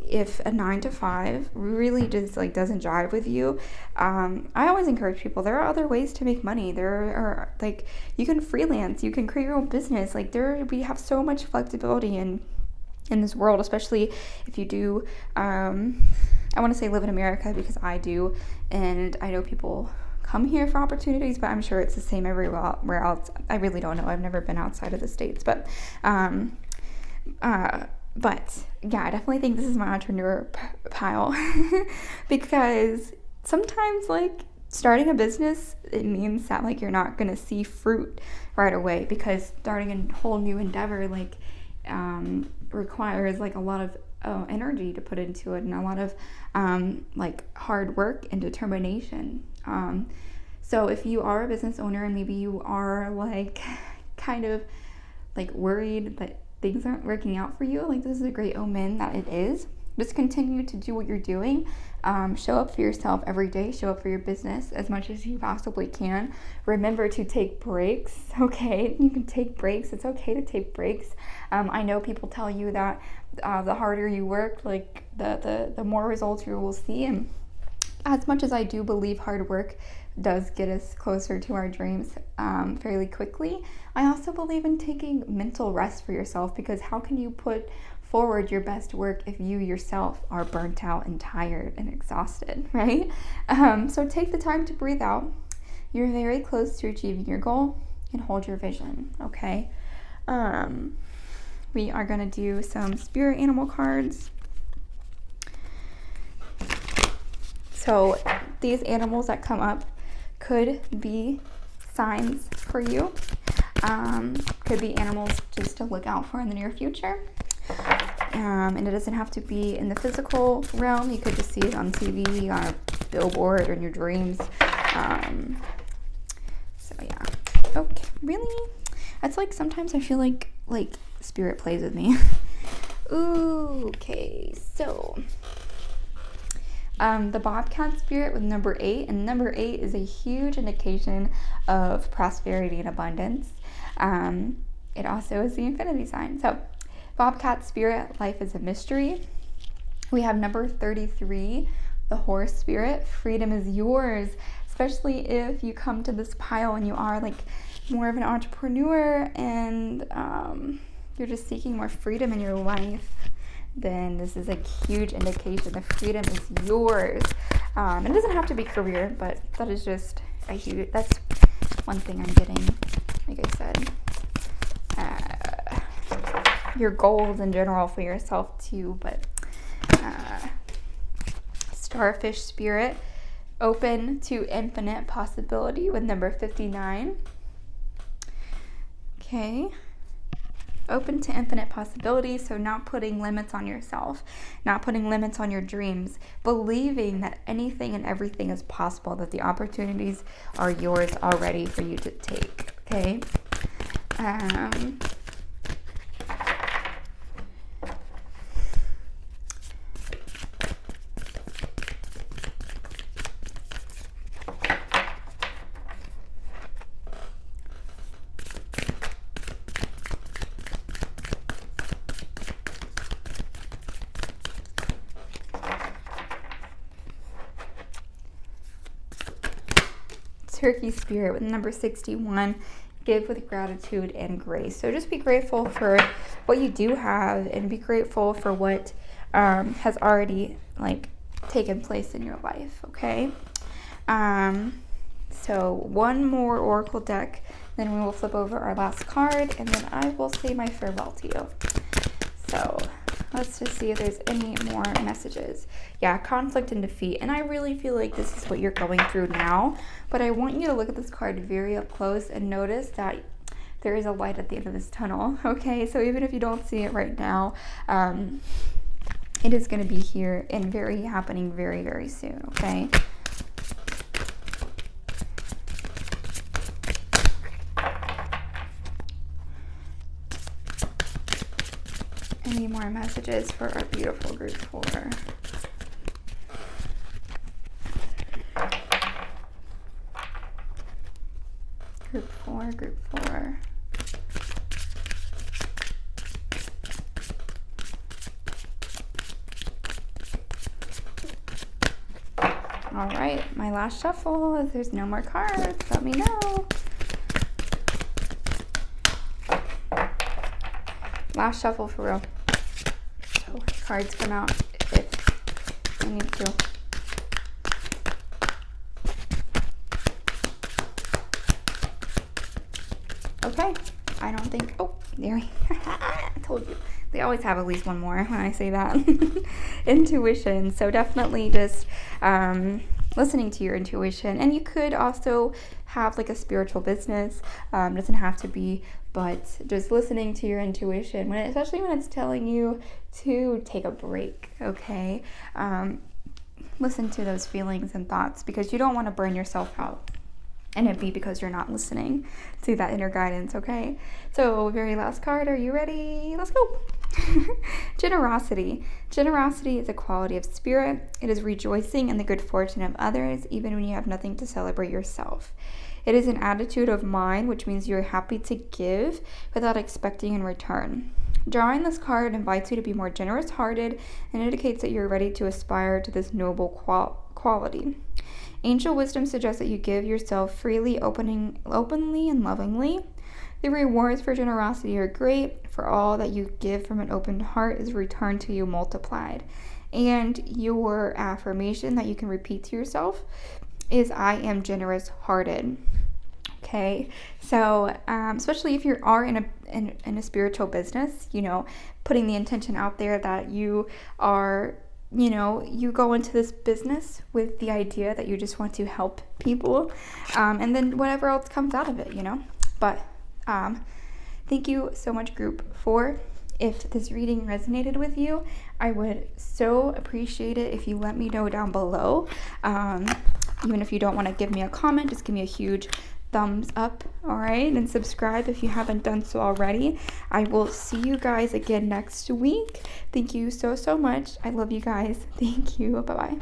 if a 9 to 5 really just like doesn't jive with you, I always encourage people, there are other ways to make money. There are, like, you can freelance, you can create your own business. Like, we have so much flexibility in this world, especially if you do, I want to say live in America, because I do, and I know people come here for opportunities, but I'm sure it's the same everywhere else. I really don't know. I've never been outside of the States, but yeah, I definitely think this is my entrepreneur pile because sometimes, like, starting a business, it means that, like, you're not going to see fruit right away, because starting a whole new endeavor, like, requires, like, a lot of energy to put into it, and a lot of, like, hard work and determination. So if you are a business owner and maybe you are, like, kind of, like, worried that things aren't working out for you, like, this is a great omen that it is. Just continue to do what you're doing. Show up for yourself every day. Show up for your business as much as you possibly can. Remember to take breaks, okay? You can take breaks. It's okay to take breaks. I know people tell you that the harder you work, like, the more results you will see. And as much as I do believe hard work does get us closer to our dreams fairly quickly, I also believe in taking mental rest for yourself, because how can you put forward your best work if you yourself are burnt out and tired and exhausted, right? So take the time to breathe out. You're very close to achieving your goal, and hold your vision, okay? We are going to do some spirit animal cards. So these animals that come up could be signs for you. Could be animals just to look out for in the near future. And it doesn't have to be in the physical realm. You could just see it on TV, on a billboard, or in your dreams. So yeah. Okay, really? It's like sometimes I feel like spirit plays with me. Ooh, okay, so the bobcat spirit with number 8, and number 8 is a huge indication of prosperity and abundance. It also is the infinity sign. So bobcat spirit, life is a mystery. We have number 33, the horse spirit, freedom is yours, especially if you come to this pile and you are, like, more of an entrepreneur and you're just seeking more freedom in your life. Then this is a huge indication that freedom is yours. It doesn't have to be career, but that is just that's one thing I'm getting, like I said. Your goals in general for yourself too, but starfish spirit, open to infinite possibility with number 59. Okay. Open to infinite possibilities, so not putting limits on yourself, not putting limits on your dreams, believing that anything and everything is possible, that the opportunities are yours already for you to take, okay? turkey spirit with number 61. Give with gratitude and grace. So just be grateful for what you do have, and be grateful for what has already taken place in your life. Okay. So one more oracle deck, then we will flip over our last card, and then I will say my farewell to you. So let's just see if there's any more messages. Yeah, conflict and defeat. And I really feel like this is what you're going through now. But I want you to look at this card very up close and notice that there is a light at the end of this tunnel. Okay, so even if you don't see it right now, it is going to be here and happening very, very soon. Okay. Any more messages for our beautiful group 4? Group 4. All right, my last shuffle. If there's no more cards, let me know. Last shuffle for real. So cards come out if I need to. Okay, I don't think, oh, there, I told you. They always have at least one more when I say that. Intuition. So definitely just listening to your intuition. And you could also have a spiritual business. Doesn't have to be, but just listening to your intuition, especially when it's telling you to take a break, okay? Listen to those feelings and thoughts, because you don't want to burn yourself out. And it be because you're not listening to that inner guidance, okay? So, very last card. Are you ready? Let's go. Generosity. Generosity is a quality of spirit. It is rejoicing in the good fortune of others, even when you have nothing to celebrate yourself. It is an attitude of mind, which means you're happy to give without expecting in return. Drawing this card invites you to be more generous-hearted and indicates that you're ready to aspire to this noble quality. Angel wisdom suggests that you give yourself freely, openly, and lovingly. The rewards for generosity are great, for all that you give from an open heart is returned to you multiplied. And your affirmation that you can repeat to yourself is, I am generous-hearted. Okay, so especially if you are in a spiritual business, putting the intention out there that you are, you go into this business with the idea that you just want to help people, and then whatever else comes out of it, But thank you so much, group 4. If this reading resonated with you, I would so appreciate it if you let me know down below. Even if you don't want to give me a comment, just give me a huge thumbs up, all right? And subscribe if you haven't done so already. I will see you guys again next week. Thank you so much. I love you guys. Thank you. Bye-bye.